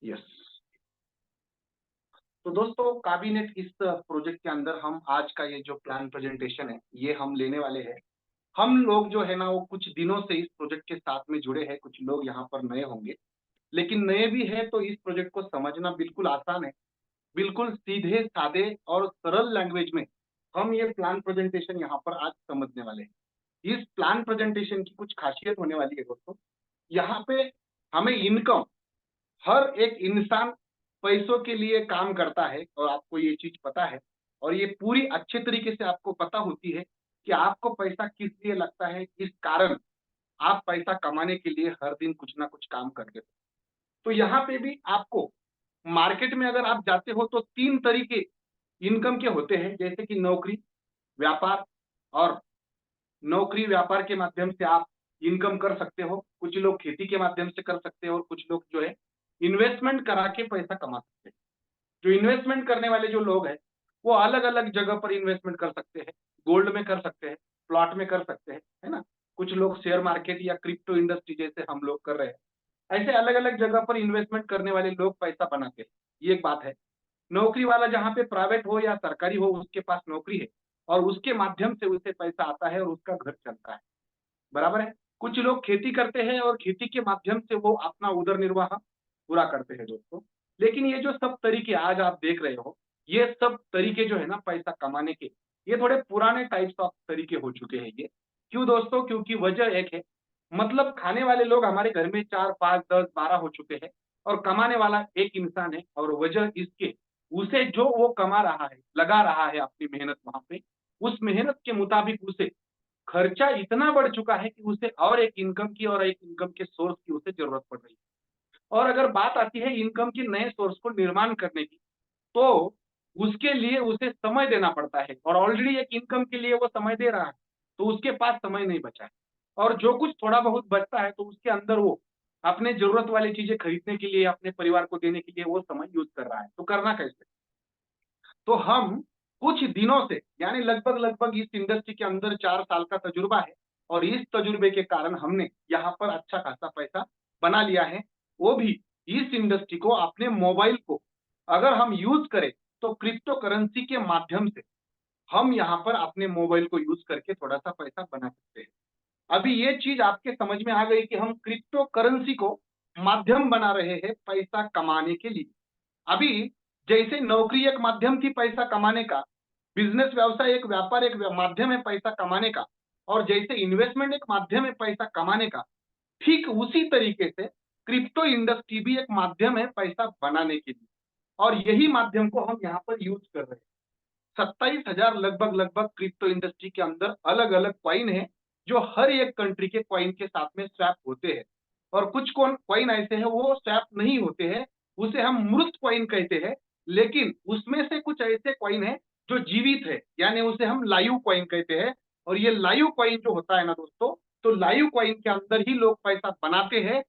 Yes. तो दोस्तों काबीनेट इस प्रोजेक्ट के अंदर हम आज का ये जो प्लान प्रेजेंटेशन है ये हम लेने वाले हैं। हम लोग जो है ना वो कुछ दिनों से इस प्रोजेक्ट के साथ में जुड़े हैं, कुछ लोग यहाँ पर नए होंगे, लेकिन नए भी हैं तो इस प्रोजेक्ट को समझना बिल्कुल आसान है। बिल्कुल सीधे सादे और सरल लैंग्वेज में हम ये प्लान प्रेजेंटेशन यहाँ पर आज समझने वाले हैं। इस प्लान प्रेजेंटेशन की कुछ खासियत होने वाली है दोस्तों। यहाँ पे हमें इनकम, हर एक इंसान पैसों के लिए काम करता है और आपको ये चीज पता है, और ये पूरी अच्छे तरीके से आपको पता होती है कि आपको पैसा किस लिए लगता है, किस कारण आप पैसा कमाने के लिए हर दिन कुछ ना कुछ काम करते हो। तो यहाँ पे भी आपको मार्केट में अगर आप जाते हो तो तीन तरीके इनकम के होते हैं, जैसे कि नौकरी, व्यापार। और नौकरी व्यापार के माध्यम से आप इनकम कर सकते हो, कुछ लोग खेती के माध्यम से कर सकते हो और कुछ लोग जो है इन्वेस्टमेंट करा के पैसा कमा सकते हैं। जो इन्वेस्टमेंट करने वाले जो लोग हैं वो अलग अलग जगह पर इन्वेस्टमेंट कर सकते हैं। गोल्ड में कर सकते हैं, प्लॉट में कर सकते हैं, है ना। कुछ लोग शेयर मार्केट या क्रिप्टो इंडस्ट्री जैसे हम लोग कर रहे हैं, ऐसे अलग अलग जगह पर इन्वेस्टमेंट करने वाले लोग पैसा बनाते हैं। ये एक बात है। नौकरी वाला जहाँ पे प्राइवेट हो या सरकारी हो उसके पास नौकरी है और उसके माध्यम से उसे पैसा आता है और उसका घर चलता है, बराबर है। कुछ लोग खेती करते हैं और खेती के माध्यम से वो अपना उदर निर्वाह पूरा करते हैं दोस्तों। लेकिन ये जो सब तरीके आज आप देख रहे हो, ये सब तरीके जो है ना पैसा कमाने के, ये थोड़े पुराने टाइप्स ऑफ तरीके हो चुके हैं ये। क्यों दोस्तों? क्योंकि वजह एक है, मतलब खाने वाले लोग हमारे घर में 4, 5, 10, 12 हो चुके हैं और कमाने वाला एक इंसान है। और वजह इसके, उसे जो वो कमा रहा है, लगा रहा है अपनी मेहनत वहां पे, उस मेहनत के मुताबिक उसे खर्चा इतना बढ़ चुका है कि उसे और एक इनकम की और एक इनकम के सोर्स की उसे जरूरत पड़ रही है। और अगर बात आती है इनकम के नए सोर्स को निर्माण करने की, तो उसके लिए उसे समय देना पड़ता है और ऑलरेडी एक इनकम के लिए वो समय दे रहा है, तो उसके पास समय नहीं बचा है। और जो कुछ थोड़ा बहुत बचता है तो उसके अंदर वो अपने जरूरत वाली चीजें खरीदने के लिए, अपने परिवार को देने के लिए वो समय यूज कर रहा है। तो करना कैसे? तो हम कुछ दिनों से, यानी लगभग लगभग इस इंडस्ट्री के अंदर 4 साल का तजुर्बा है और इस तजुर्बे के कारण हमने यहाँ पर अच्छा खासा पैसा बना लिया है। वो भी इस इंडस्ट्री को, अपने मोबाइल को अगर हम यूज करें तो क्रिप्टो करेंसी के माध्यम से हम यहाँ पर अपने मोबाइल को यूज करके थोड़ा सा पैसा बना सकते हैं। अभी ये चीज आपके समझ में आ गई कि हम क्रिप्टो करेंसी को माध्यम बना रहे हैं पैसा कमाने के लिए। अभी जैसे नौकरी एक माध्यम थी पैसा कमाने का, बिजनेस व्यवसाय एक व्यापार एक माध्यम है पैसा कमाने का, और जैसे इन्वेस्टमेंट एक माध्यम है पैसा कमाने का, ठीक उसी तरीके से क्रिप्टो इंडस्ट्री भी एक माध्यम है पैसा बनाने के लिए। और यही माध्यम को हम यहाँ पर यूज कर रहे हैं। 27,000 लगभग लगभग क्रिप्टो इंडस्ट्री के अंदर अलग अलग क्वाइन है, जो हर एक कंट्री के क्वाइन के साथ में स्वैप होते हैं। और कुछ क्वाइन ऐसे हैं वो स्वैप नहीं होते हैं, उसे हम मृत क्वाइन कहते हैं। लेकिन उसमें से कुछ ऐसे क्वाइन है जो जीवित है, यानी उसे हम लाइव क्वाइन कहते हैं। और ये लाइव क्वाइन जो होता है ना दोस्तों, तो लाइव क्वाइन के अंदर ही लोग पैसा बनाते हैं।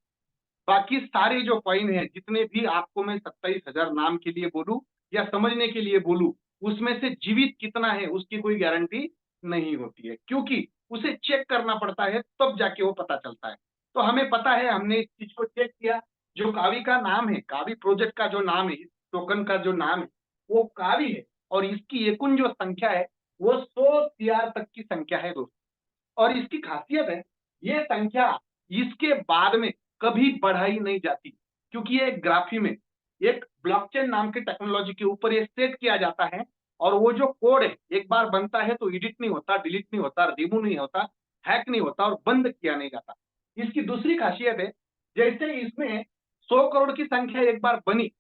बाकी सारे जो कॉइन है, जितने भी आपको मैं 27,000 नाम के लिए बोलूं या समझने के लिए बोलूं, उसमें से जीवित कितना है उसकी कोई गारंटी नहीं होती है, क्योंकि उसे चेक करना पड़ता है तब जाके वो पता चलता है। तो हमें पता है, हमने इस चीज को चेक किया। जो कावी का नाम है, कावी प्रोजेक्ट का जो नाम है, इस टोकन का जो नाम है वो कावी है, और इसकी एकूण जो संख्या है वो 100 CR तक की संख्या है दोस्तों। और इसकी खासियत है, ये संख्या इसके बाद में कभी बढ़ाई नहीं जाती, क्योंकि ये एक ग्राफी में, एक ब्लॉकचेन नाम की टेक्नोलॉजी के ऊपर ये सेट किया जाता है। और वो जो कोड है एक बार बनता है तो एडिट नहीं होता, डिलीट नहीं होता, रिमूव नहीं होता, हैक नहीं होता और बंद किया नहीं जाता। इसकी दूसरी खासियत है, जैसे इसमें 100 करोड़ की संख्या एक बार बनी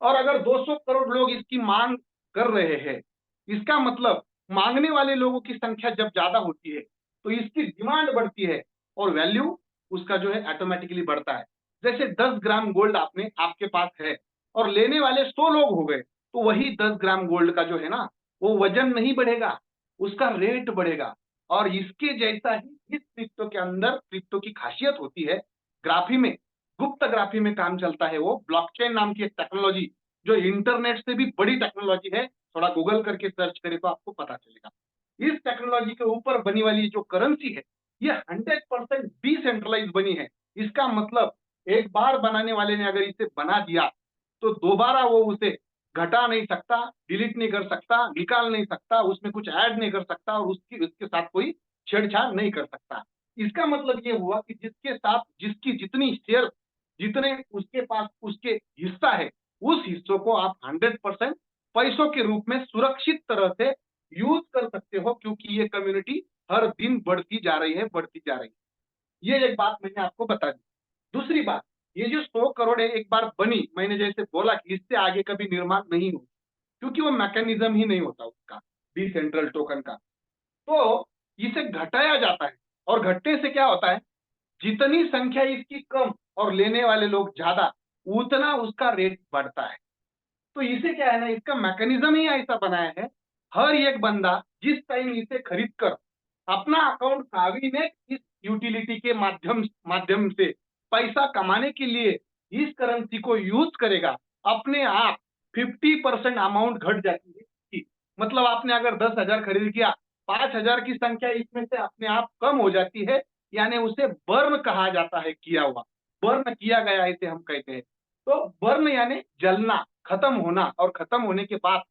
और अगर 200 करोड़ लोग इसकी मांग कर रहे हैं, इसका मतलब मांगने वाले लोगों की संख्या जब ज्यादा होती है तो इसकी डिमांड बढ़ती है और वैल्यू उसका जो है ऑटोमेटिकली बढ़ता है। जैसे 10 ग्राम गोल्ड आपने आपके पास है और लेने वाले 100 लोग हो गए, तो वही 10 ग्राम गोल्ड का जो है ना वो वजन नहीं बढ़ेगा, उसका रेट बढ़ेगा। और इसके जैसा ही इस क्रिप्टो के अंदर क्रिप्टो की खासियत होती है, ग्राफी में, गुप्त ग्राफी में काम चलता है वो ब्लॉकचेन नाम की एक टेक्नोलॉजी, जो इंटरनेट से भी बड़ी टेक्नोलॉजी है। थोड़ा गूगल करके सर्च करें तो आपको पता चलेगा। इस टेक्नोलॉजी के ऊपर बनी वाली जो करेंसी है, ये 100% डिसेंट्रलाइज बनी है। इसका मतलब एक बार बनाने वाले ने अगर इसे बना दिया तो दोबारा वो उसे घटा नहीं सकता, डिलीट नहीं कर सकता, निकाल नहीं सकता, उसमें कुछ ऐड नहीं कर सकता और उसके साथ कोई छेड़छाड़ नहीं कर सकता। इसका मतलब ये हुआ कि जिसके साथ जिसकी जितनी शेयर, जितने उसके पास उसके हिस्सा है, उस हिस्सों को आप 100% पैसों के रूप में सुरक्षित तरह से यूज कर सकते हो, क्योंकि ये कम्युनिटी हर दिन बढ़ती जा रही है, बढ़ती जा रही है। ये एक बात मैंने आपको बता दी। दूसरी बात, ये जो 100 करोड़ है, एक बार बनी, मैंने जैसे बोला कि इससे आगे कभी निर्माण नहीं हो, क्योंकि वो मैकेनिज्म ही नहीं होता उसका, डिसेंट्रल टोकन का। तो इसे घटाया जाता है, और घटने से क्या होता है, जितनी संख्या इसकी कम और लेने वाले लोग ज्यादा, उतना उसका रेट बढ़ता है। तो इसे क्या है ना, इसका मैकेनिज्म ही ऐसा बनाया है, हर एक बंदा जिस टाइम इसे खरीद कर अपना अकाउंट कावी में इस यूटिलिटी के माध्यम माध्यम से पैसा कमाने के लिए इस करेंसी को यूज करेगा, अपने आप 50% अमाउंट घट जाती है इसकी। मतलब आपने अगर 10,000 खरीद किया, 5,000 की संख्या इसमें से अपने आप कम हो जाती है, यानी उसे बर्न कहा जाता है, किया हुआ, बर्न किया गया इसे हम कहते हैं। तो बर्न यानी जलना, खत्म होना, और खत्म होने के बाद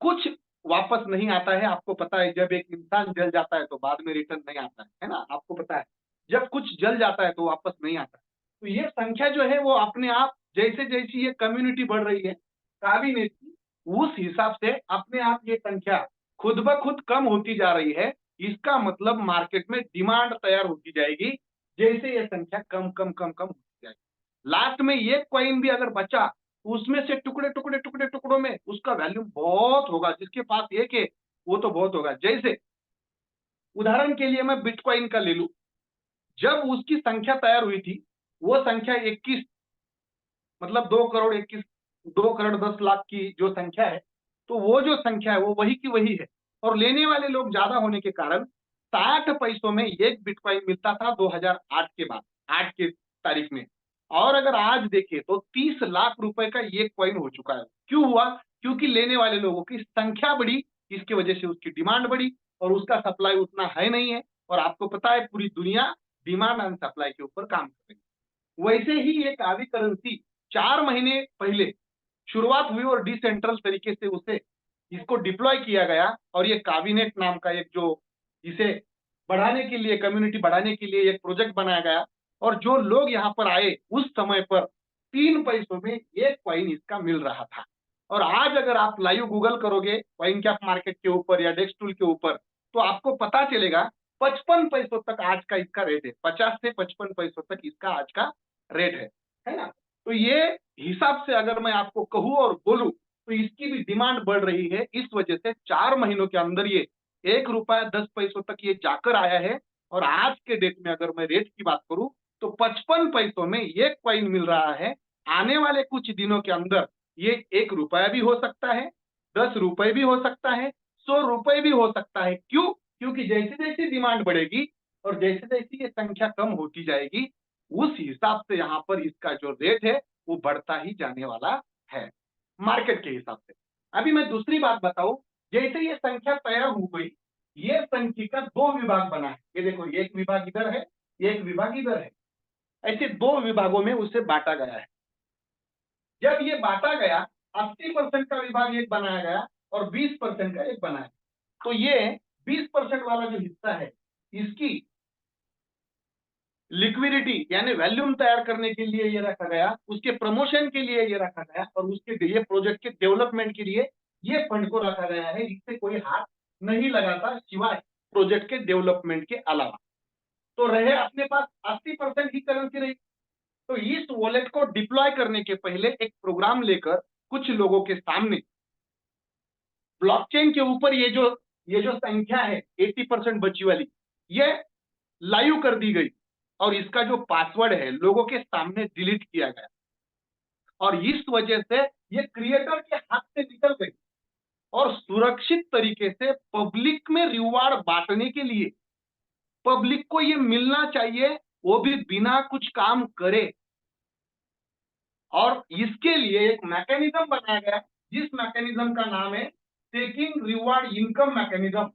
कुछ वापस नहीं आता है। आपको पता है, जब एक इंसान जल जाता है तो बाद में रिटर्न नहीं आता है ना? आपको पता है, जब कुछ जल जाता है तो वापस नहीं आता। तो ये संख्या जो है वो अपने आप, जैसे जैसी ये कम्युनिटी बढ़ रही है काबिनेट की, उस हिसाब से अपने आप ये संख्या खुद ब खुद कम होती जा रही है। इसका मतलब मार्केट में डिमांड तैयार होती जाएगी, जैसे ये संख्या कम कम कम कम होती जाएगी। लास्ट में एक कॉइन भी अगर बचा, उसमें से टुकड़े टुकड़े टुकड़े टुकड़ों में उसका वैल्यू बहुत होगा। जिसके पास एक है वो तो बहुत होगा। जैसे उदाहरण के लिए मैं बिटकॉइन का ले लूं, जब उसकी संख्या तैयार हुई थी, वो संख्या 21, मतलब 2 करोड़ 21, 2 करोड़ 10 लाख की जो संख्या है, तो वो जो संख्या है वो वही की वही है। और लेने वाले लोग ज्यादा होने के कारण 60 पैसों में एक बिटकॉइन मिलता था 2008 के बाद, 8 के तारीख में। और अगर आज देखें तो 30 लाख रुपए का एक कॉइन हो चुका है। क्यों हुआ? क्योंकि लेने वाले लोगों की संख्या बढ़ी, इसकी वजह से उसकी डिमांड बढ़ी, और उसका सप्लाई उतना है नहीं है। और आपको पता है पूरी दुनिया डिमांड एंड सप्लाई के ऊपर काम कर रही है। वैसे ही ये कावी करेंसी 4 महीने पहले शुरुआत हुई और डिसेंट्रल तरीके से उसे इसको डिप्लॉय किया गया। और ये काविनेट नाम का एक जो इसे बढ़ाने के लिए, कम्युनिटी बढ़ाने के लिए एक प्रोजेक्ट बनाया गया। और जो लोग यहाँ पर आए उस समय पर 3 पैसों में एक कॉइन इसका मिल रहा था। और आज अगर आप लाइव गूगल करोगे कॉइन कैप मार्केट के ऊपर या डेक्स टूल के ऊपर, तो आपको पता चलेगा 55 पैसों तक आज का इसका रेट है। 50 से 55 पैसों तक इसका आज का रेट है ना? तो ये हिसाब से अगर मैं आपको कहूं और बोलूं, तो इसकी भी डिमांड बढ़ रही है। इस वजह से 4 महीनों के अंदर ये ₹1.10 तक ये जाकर आया है। और आज के डेट में अगर मैं रेट की बात करूं, तो 55 पैसों में एक कॉइन मिल रहा है। आने वाले कुछ दिनों के अंदर ये ₹1 भी हो सकता है, ₹10 भी हो सकता है, ₹100 भी हो सकता है। क्यों? क्योंकि जैसे जैसे डिमांड बढ़ेगी और जैसे जैसे ये संख्या कम होती जाएगी, उस हिसाब से यहाँ पर इसका जो रेट है वो बढ़ता ही जाने वाला है, मार्केट के हिसाब से। अभी मैं दूसरी बात बताऊं, जैसे ये संख्या तय हो गई, ये संख्या का 2 विभाग बना है। ये देखो, एक विभाग इधर है, एक विभाग इधर है। ऐसे 2 विभागों में उसे बांटा गया है। जब ये बांटा गया, 80% का विभाग एक बनाया गया और 20% का एक बनाया। तो ये 20% वाला जो हिस्सा है, इसकी लिक्विडिटी यानी वैल्यूम तैयार करने के लिए ये रखा गया, उसके प्रमोशन के लिए ये रखा गया, और उसके लिए प्रोजेक्ट के डेवलपमेंट के लिए ये फंड को रखा गया है। इससे कोई हाथ नहीं लगाता सिवाय प्रोजेक्ट के डेवलपमेंट के अलावा। तो रहे अपने पास 80% ही करेंसी रही। तो इस वॉलेट को डिप्लॉय करने के पहले एक प्रोग्राम लेकर कुछ लोगों के सामने ब्लॉकचेन के ऊपर ये जो संख्या है 80% बची वाली, ये लाइव कर दी गई। और इसका जो पासवर्ड है लोगों के सामने डिलीट किया गया। और इस वजह से ये क्रिएटर के हाथ से निकल गई, और सुरक्षित तरीके से पब्लिक में रिवार्ड बांटने के लिए पब्लिक को ये मिलना चाहिए, वो भी बिना कुछ काम करे। और इसके लिए एक मैकेनिज्म बनाया गया, जिस मैकेनिज्म का नाम है staking reward income mechanism.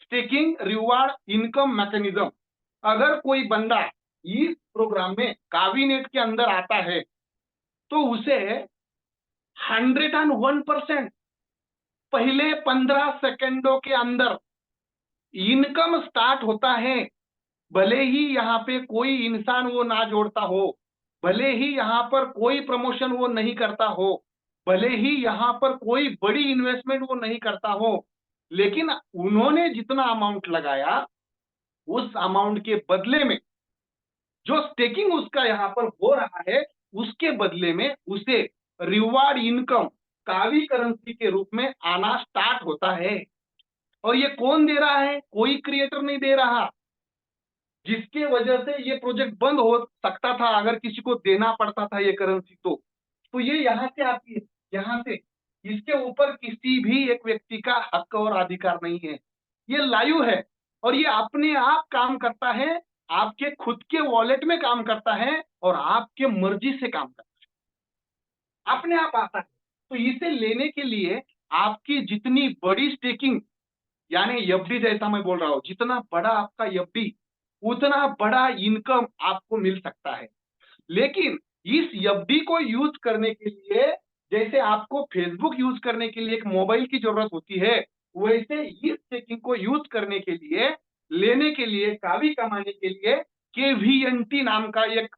Staking reward income mechanism. अगर कोई बंदा इस प्रोग्राम में कावीनेट के अंदर आता है तो उसे 101% पहले 15 सेकंडों के अंदर इनकम स्टार्ट होता है। भले ही यहाँ पे कोई इंसान वो ना जोड़ता हो, भले ही यहाँ पर कोई प्रमोशन वो नहीं करता हो, भले ही यहाँ पर कोई बड़ी इन्वेस्टमेंट वो नहीं करता हो, लेकिन उन्होंने जितना अमाउंट लगाया उस अमाउंट के बदले में जो स्टेकिंग उसका यहाँ पर हो रहा है, उसके बदले में उसे रिवार्ड इनकम कावी करेंसी के रूप में आना स्टार्ट होता है। और ये कौन दे रहा है? कोई क्रिएटर नहीं दे रहा, जिसके वजह से ये प्रोजेक्ट बंद हो सकता था अगर किसी को देना पड़ता था ये करेंसी। तो ये यहाँ से आती है, यहाँ से। इसके ऊपर किसी भी एक व्यक्ति का हक और अधिकार नहीं है, ये लाइव है और ये अपने आप काम करता है, आपके खुद के वॉलेट में काम करता है और आपके मर्जी से काम करता है, अपने आप आता है। तो इसे लेने के लिए आपकी जितनी बड़ी स्टेकिंग, यानी एफडी जैसा मैं बोल रहा हूं, जितना बड़ा आपका एफडी उतना बड़ा इनकम आपको मिल सकता है। लेकिन इस एफडी को यूज करने के लिए, जैसे आपको फेसबुक यूज करने के लिए एक मोबाइल की जरूरत होती है, वैसे इस स्टेकिंग को यूज करने के लिए, लेने के लिए, कावी कमाने के लिए केवीएनटी नाम का एक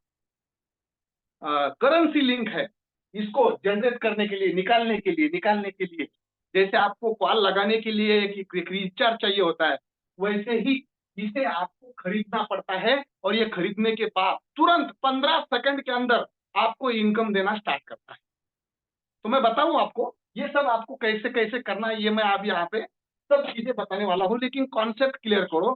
करेंसी लिंक है। इसको जनरेट करने के लिए, निकालने के लिए जैसे आपको कॉल लगाने के लिए एक रिचार्ज चाहिए होता है, वैसे ही इसे आपको खरीदना पड़ता है और ये खरीदने के बाद तुरंत 15 सेकंड के अंदर आपको इनकम देना स्टार्ट करता है। तो मैं बताऊं आपको ये सब आपको कैसे कैसे करना है, ये मैं आप यहाँ पे सब चीजें बताने वाला हूँ, लेकिन कॉन्सेप्ट क्लियर करो।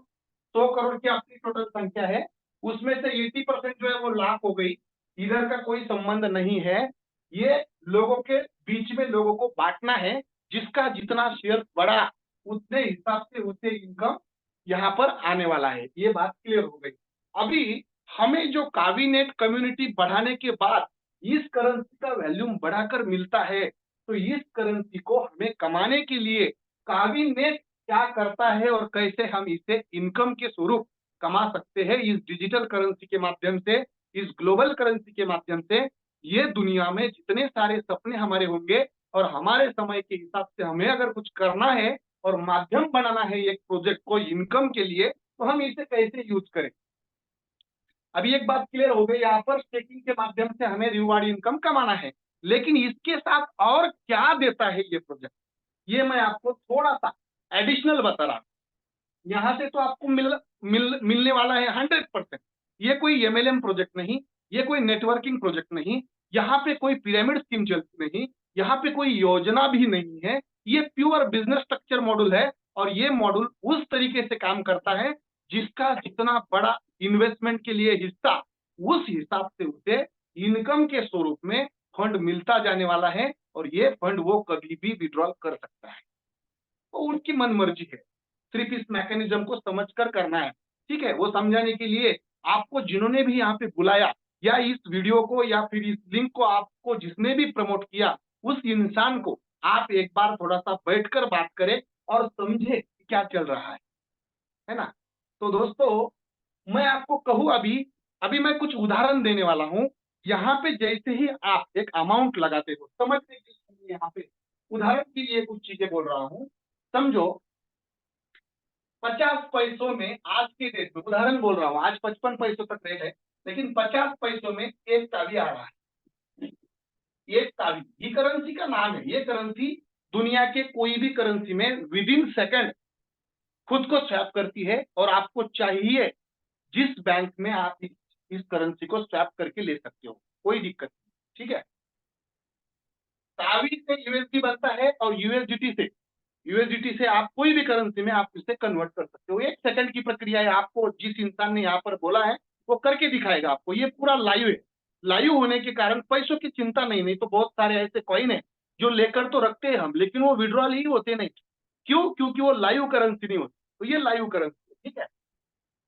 100 करोड़ की आपकी टोटल संख्या है, उसमें से 80% जो है वो लाख हो गई, इधर का कोई संबंध नहीं है। ये लोगों के बीच में लोगों को बांटना है, जिसका जितना शेयर बढ़ा उतने हिसाब से उसे इनकम यहाँ पर आने वाला है। ये बात क्लियर हो गई। अभी हमें जो कावीनेट कम्युनिटी बढ़ाने के बाद इस करेंसी का वैल्यूम बढ़ाकर मिलता है, तो इस करेंसी को हमें कमाने के लिए कावीनेट क्या करता है और कैसे हम इसे इनकम के स्वरूप कमा सकते हैं इस डिजिटल करेंसी के माध्यम से, इस ग्लोबल करेंसी के माध्यम से। ये दुनिया में जितने सारे सपने हमारे होंगे और हमारे समय के हिसाब से हमें अगर कुछ करना है और माध्यम बनाना है एक प्रोजेक्ट को इनकम के लिए, तो हम इसे कैसे यूज करें। अभी एक बात क्लियर हो गई, यहाँ पर स्टेकिंग के माध्यम से हमें रिवार्ड इनकम कमाना है, लेकिन इसके साथ और क्या देता है ये प्रोजेक्ट, ये मैं आपको थोड़ा सा एडिशनल बता रहा हूँ। यहाँ से तो आपको मिलने वाला है 100%। ये कोई एमएलएम प्रोजेक्ट नहीं, ये कोई नेटवर्किंग प्रोजेक्ट नहीं, यहाँ पे कोई पिरामिड स्कीम चलती नहीं, यहाँ पे कोई योजना भी नहीं है। ये प्योर बिजनेस स्ट्रक्चर मॉड्यूल है और ये मॉड्यूल उस तरीके से काम करता है जिसका जितना बड़ा इन्वेस्टमेंट के लिए हिस्सा, उस हिसाब से उसे इनकम के स्वरूप में फंड मिलता जाने वाला है और ये फंड वो कभी भी विड्रॉल कर सकता है। तो उनकी मन मर्जी है, सिर्फ इस मैकेनिज्म को समझकर करना है। ठीक है, वो समझाने के लिए आपको जिन्होंने भी यहाँ पे बुलाया या इस वीडियो को या फिर इस लिंक को आपको जिसने भी प्रमोट किया, उस इंसान को आप एक बार थोड़ा सा बैठकर बात करें और समझे क्या चल रहा है ना। तो दोस्तों मैं आपको कहूं, अभी अभी मैं कुछ उदाहरण देने वाला हूं। यहाँ पे जैसे ही आप एक अमाउंट लगाते हो, समझने के लिए यहाँ पे उदाहरण के लिए कुछ चीजें बोल रहा हूं। समझो 50 पैसों में आज के डेट में, उदाहरण बोल रहा हूँ, आज 55 पैसों तक रेट है, लेकिन 50 पैसों में एक तावी आ रहा है। एक तावी, ये करेंसी का नाम है। ये करेंसी दुनिया के कोई भी करेंसी में विद इन सेकंड खुद को स्वैप करती है और आपको चाहिए जिस बैंक में आप इस करेंसी को स्वैप करके ले सकते हो, कोई दिक्कत नहीं। ठीक है, तावी से यूएसडी बनता है और यूएसडीटी से आप कोई भी करेंसी में आप इसे कन्वर्ट कर सकते हो। 1 सेकंड की प्रक्रिया है, आपको जिस इंसान ने यहाँ पर बोला है वो करके दिखाएगा आपको। ये पूरा लाइव है, लाइव होने के कारण पैसों की चिंता नहीं तो बहुत सारे ऐसे कॉइन है जो लेकर तो रखते हैं हम, लेकिन वो विड्रॉल ही होते नहीं। क्यों? क्योंकि वो लाइव करेंसी नहीं होती। तो ये लाइव करेंसी है। ठीक है,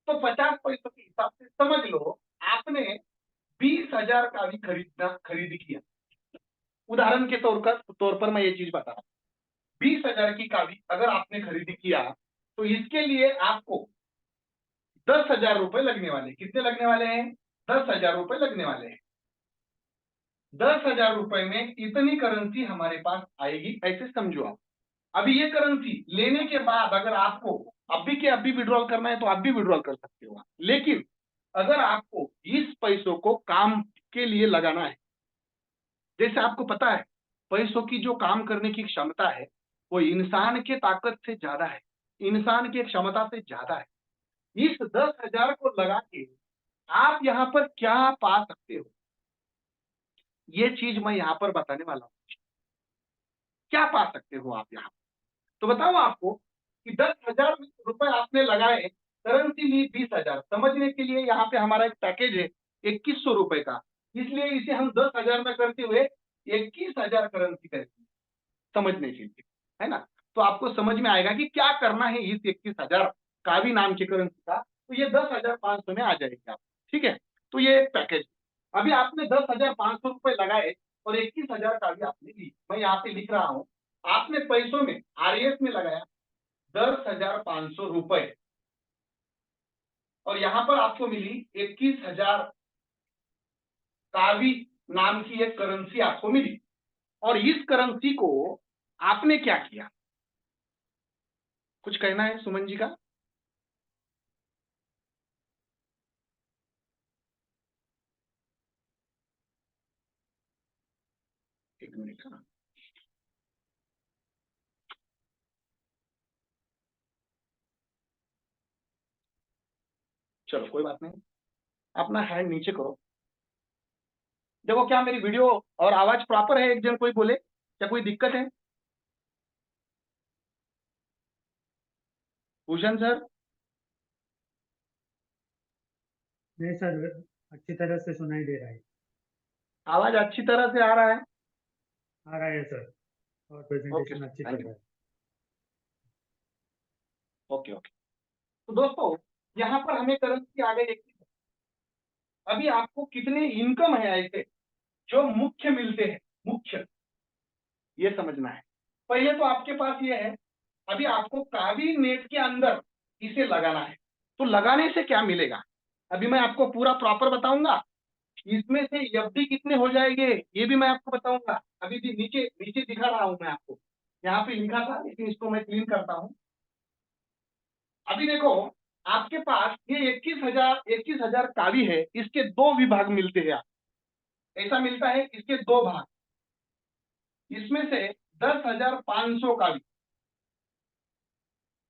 तो 50 पैसों के हिसाब से समझ लो आपने 20,000 का भी खरीद किया। उदाहरण के तौर पर मैं ये चीज बता रहा हूँ, 20,000 की कावी अगर आपने खरीदी किया तो इसके लिए आपको 10,000 रुपए लगने वाले। कितने लगने वाले हैं? 10,000 रुपए लगने वाले हैं। 10,000 रुपए में इतनी करेंसी हमारे पास आएगी, ऐसे समझो आप। अभी ये करेंसी लेने के बाद अगर आपको अभी के अभी विड्रॉल करना है तो आप भी विड्रॉल कर सकते हो, लेकिन अगर आपको इस पैसों को काम के लिए लगाना है, जैसे आपको पता है पैसों की जो काम करने की क्षमता है वो इंसान के ताकत से ज्यादा है, इंसान की क्षमता से ज्यादा है। इस 10,000 को लगा के आप यहाँ पर क्या पा सकते हो, ये चीज मैं यहाँ पर बताने वाला हूँ। क्या पा सकते हो आप यहाँ? तो बताओ आपको कि 10,000 रुपए आपने लगाए, करेंसी ली 20,000। समझने के लिए यहाँ पे हमारा एक पैकेज है 2,100 रुपए का, इसलिए इसे हम 10,000 में करते हुए 21,000 करेंसी करेंगे, समझने के लिए, है ना? तो आपको समझ में आएगा कि क्या करना है इस 21,000 कावी नाम की करेंसी का। तो ये 10,500 में आ जाएगी आप, ठीक है? तो ये एक पैकेज। अभी आपने 10,500 रुपए लगाए और 21,000 कावी आपने ली। मैं यहाँ पे लिख रहा हूँ, आपने पैसों में आरएस में लगाया 10,500 रुपए और यहाँ पर आपको मिली 21,000 कावी नाम की एक करेंसी आपको मिली। और इस करेंसी को आपने क्या किया? कुछ कहना है सुमन जी का? एक मिनट का। चलो कोई बात नहीं, अपना हैंड नीचे करो। देखो क्या मेरी वीडियो और आवाज प्रॉपर है? एक जन कोई बोले, क्या कोई दिक्कत है? भूषण सर? नहीं सर, अच्छी तरह से सुनाई दे रहा है। आवाज अच्छी तरह से आ रहा है? आ रहा है सर, और ओके प्रेजेंटेशन सर, अच्छी थैंक चल यू। रहा है। Okay okay. तो दोस्तों यहाँ पर हमें करेंसी आ गई। अभी आपको कितने इनकम है ऐसे जो मुख्य मिलते हैं, मुख्य, ये समझना है। पहले तो आपके पास ये है, अभी आपको कावी नेट के अंदर इसे लगाना है। तो लगाने से क्या मिलेगा अभी मैं आपको पूरा प्रॉपर बताऊंगा। इसमें से एफडी कितने हो जाएंगे ये भी मैं आपको बताऊंगा। अभी भी नीचे नीचे दिखा रहा हूं मैं आपको, यहाँ पे लिखा था लेकिन इसको मैं क्लीन करता हूं। अभी देखो आपके पास ये 21,000 कावी है, इसके दो विभाग मिलते हैं। ऐसा मिलता है इसके दो भाग। इसमें से 10,500 कावी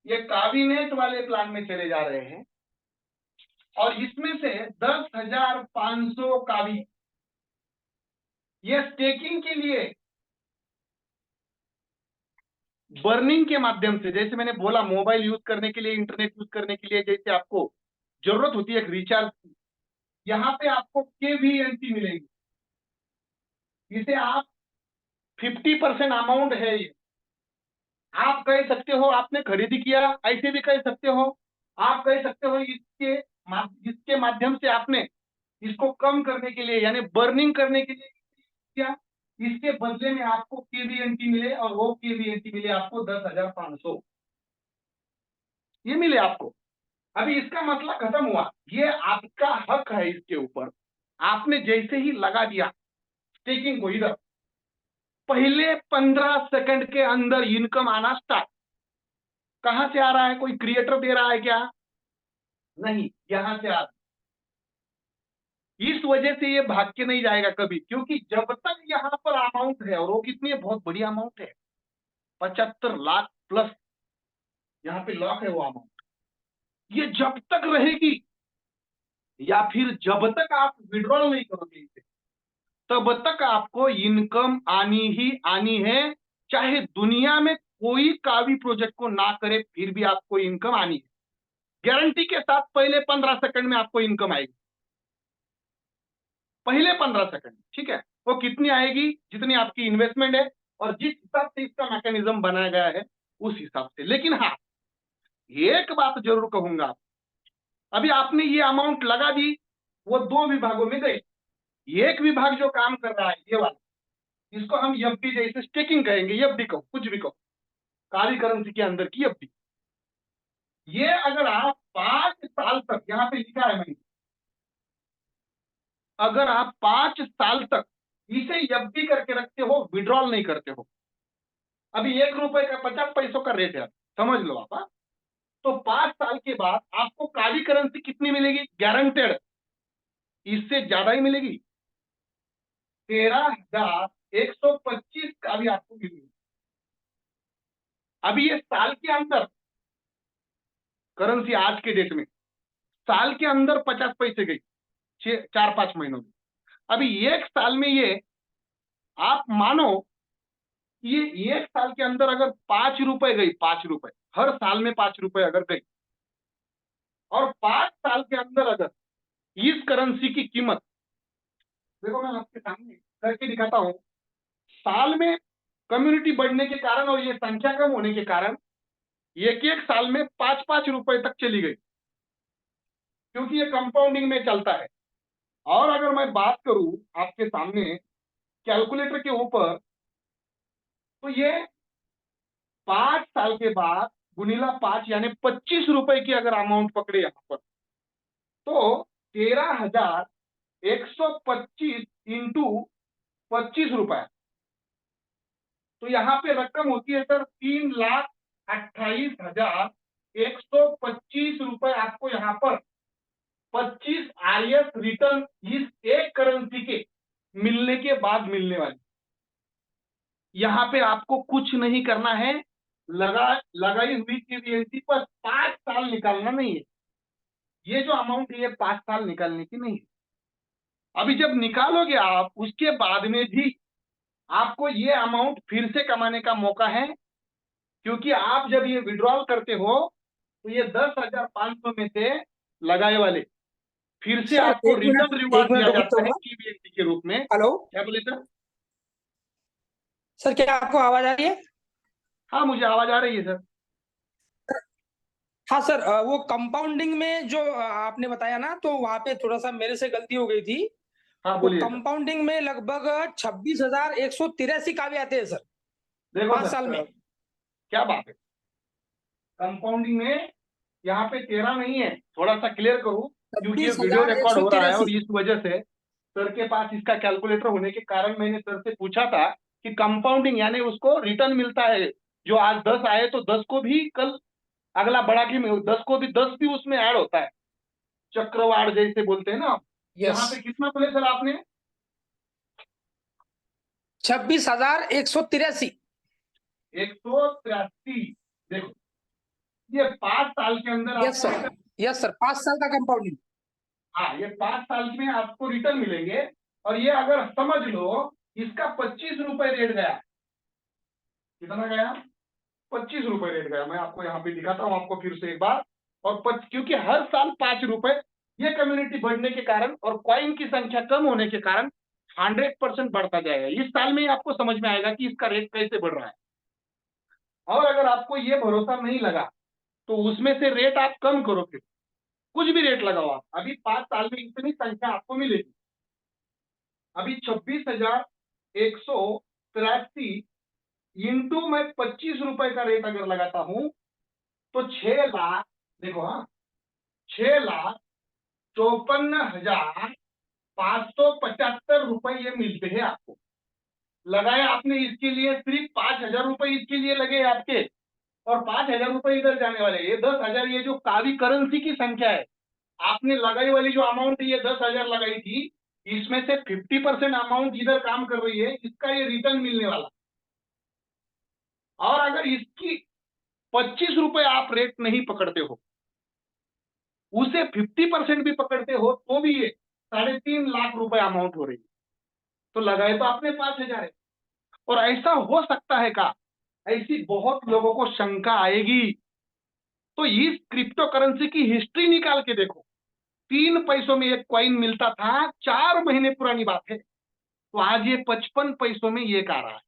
ये कावीनेट वाले प्लान में चले जा रहे हैं और इसमें से 10,500 कावी ये स्टेकिंग के लिए बर्निंग के माध्यम से, जैसे मैंने बोला मोबाइल यूज करने के लिए, इंटरनेट यूज करने के लिए जैसे आपको जरूरत होती है एक रिचार्ज की, यहाँ पे आपको केवीएनटी मिलेगी। इसे आप 50% अमाउंट है ये, आप कह सकते हो आपने खरीदी किया, ऐसे भी कह सकते हो। आप कह सकते हो इसके माध्यम से आपने इसको कम करने के लिए यानी बर्निंग करने के लिए किया, इसके बदले में आपको केवीएनटी मिले और वो केवीएनटी मिले आपको 10,500 ये मिले आपको। अभी इसका मसला खत्म हुआ, ये आपका हक है इसके ऊपर। आपने जैसे ही लगा दिया स्टेकिंग को इधर, पहले 15 सेकंड के अंदर इनकम आना स्टार्ट। कहां से आ रहा है? कोई क्रिएटर दे रहा है क्या? नहीं, यहां से आ रहा है। इस वजह से ये भाग के नहीं जाएगा कभी, क्योंकि जब तक यहां पर अमाउंट है, और वो कितनी है, बहुत बड़ी अमाउंट है, 75 लाख प्लस यहाँ पे लॉक है वो अमाउंट। ये जब तक रहेगी या फिर जब तक आप विड्रॉल नहीं करोगे इसे, तब तक आपको इनकम आनी ही आनी है। चाहे दुनिया में कोई कावी प्रोजेक्ट को ना करे फिर भी आपको इनकम आनी है, गारंटी के साथ। पहले 15 सेकंड में आपको इनकम आएगी, पहले 15 सेकंड, ठीक है? वो कितनी आएगी? जितनी आपकी इन्वेस्टमेंट है और जिस हिसाब से इसका मैकेनिज्म बनाया गया है उस हिसाब से। लेकिन हाँ, एक बात जरूर कहूंगा, अभी आपने ये अमाउंट लगा दी, वो दो विभागों में गई। एक विभाग जो काम कर रहा है ये वाला, इसको हम एफडी जैसे स्टेकिंग कहेंगे, एफडी कहो कुछ भी कहो, काली करेंसी के अंदर की एफडी। ये अगर आप 5 साल तक, यहाँ पे लिखा है मैंने, अगर आप 5 साल तक इसे एफडी करके रखते हो, विड्रॉल नहीं करते हो, अभी 1 रुपए का 50 पैसों का रेट है, समझ लो आप, हाँ? तो 5 साल के बाद आपको काली करेंसी कितनी मिलेगी गारंटेड, इससे ज्यादा ही मिलेगी, 13,125 का भी आपको मिलेगी। अभी ये साल के अंदर करेंसी आज के डेट में साल के अंदर 50 पैसे गई 4-5 महीनों में। अभी 1 साल में ये आप मानो ये 1 साल के अंदर अगर 5 रुपए गई, 5 रुपए हर साल में 5 रुपए अगर गई, और 5 साल के अंदर अगर इस करेंसी की कीमत, देखो मैं आपके सामने करके दिखाता हूं, साल में कम्युनिटी बढ़ने के कारण और ये संख्या कम होने के कारण एक एक साल में 5-5 रुपए तक चली गई, क्योंकि ये कंपाउंडिंग में चलता है। और अगर मैं बात करूं आपके सामने कैलकुलेटर के ऊपर, तो ये 5 साल के बाद गुणिला 5 यानी 25 रुपए की अगर अमाउंट पकड़े यहां पर, तो 13,125 इंटू 25 रुपए, तो यहाँ पे रकम होती है सर 3,28,125 रुपए आपको यहाँ पर 25 आरएस रिटर्न इस एक करेंसी के मिलने के बाद मिलने वाली। यहाँ पे आपको कुछ नहीं करना है, लगाई हुई केवीएनसी पर 5 साल निकालना नहीं है। ये जो अमाउंट है 5 साल निकालने की नहीं है। अभी जब निकालोगे आप, उसके बाद में भी आपको ये अमाउंट फिर से कमाने का मौका है, क्योंकि आप जब ये विड्रॉल करते हो तो ये 10,500 में से लगाए वाले फिर से आपको रिटर्न रिवार्ड दिया जाता है केवीएनसी के रूप में। हेलो, क्या बोले सर? सर क्या आपको आवाज आ रही है? हाँ, मुझे आवाज आ रही है सर। हाँ सर, वो कंपाउंडिंग में जो आपने बताया ना, तो वहां पे थोड़ा सा मेरे से गलती हो गई थी। हाँ वो बोलिए सर। कंपाउंडिंग में लगभग 26,183 का भी आते हैं सर, देखो 5 साल में। क्या बात है, कंपाउंडिंग में यहाँ पे 13 नहीं है, थोड़ा सा क्लियर करूं, क्योंकि ये वीडियो रिकॉर्ड हो रहा है और इस वजह से सर के पास इसका कैलकुलेटर होने के कारण मैंने सर से पूछा था कि कंपाउंडिंग यानी उसको रिटर्न मिलता है, जो आज 10 आए तो 10 को भी कल अगला बढ़ा के 10 को भी 10 भी उसमें ऐड होता है, चक्रवाढ़ जैसे बोलते हैं ना। यहाँ पे कितना बोले सर आपने? 26,183। 183। देखो ये 5 साल के अंदर यस सर, यस सर, 5 साल का कंपाउंडिंग। हाँ, ये 5 साल में आपको रिटर्न मिलेंगे। और ये अगर समझ लो इसका 25 रुपए रेट गया, कितना गया? 25 रुपए रेट गया। मैं आपको यहाँ पे दिखाता हूँ आपको फिर से एक बार। और क्योंकि हर साल 5 रुपए, ये कम्युनिटी बढ़ने के कारण और कॉइन की संख्या कम होने के कारण 100% बढ़ता जाएगा। इस साल में ही आपको समझ में आएगा कि इसका रेट कैसे बढ़ रहा है। और अगर आपको ये भरोसा नहीं लगा तो उसमें से रेट आप कम करो, फिर कुछ भी रेट लगाओ आप, अभी 5 साल में इतनी संख्या आपको मिलेगी। अभी 26,183 इंटू मैं 25 रुपए का रेट अगर लगाता हूं तो 6 लाख, देखो हाँ, 6,54,575 रुपए ये मिलते हैं आपको। लगाए आपने इसके लिए सिर्फ 5,000 रुपए इसके लिए लगे आपके, और 5,000 रुपए इधर जाने वाले, ये 10,000, ये जो काली करेंसी की संख्या है, आपने लगाई वाली जो अमाउंट ये 10,000 लगाई थी, इसमें से 50% अमाउंट इधर काम कर रही है, इसका ये रिटर्न मिलने वाला। और अगर इसकी 25 रुपए आप रेट नहीं पकड़ते हो, उसे 50% भी पकड़ते हो, तो भी ये 3.5 लाख रुपए अमाउंट हो रही है। तो लगाए तो आपने 5,000 है। और ऐसा हो सकता है का? ऐसी बहुत लोगों को शंका आएगी। तो इस क्रिप्टो करेंसी की हिस्ट्री निकाल के देखो, 3 पैसों में एक कॉइन मिलता था, 4 महीने पुरानी बात है, तो आज ये 55 पैसों में एक आ रहा है।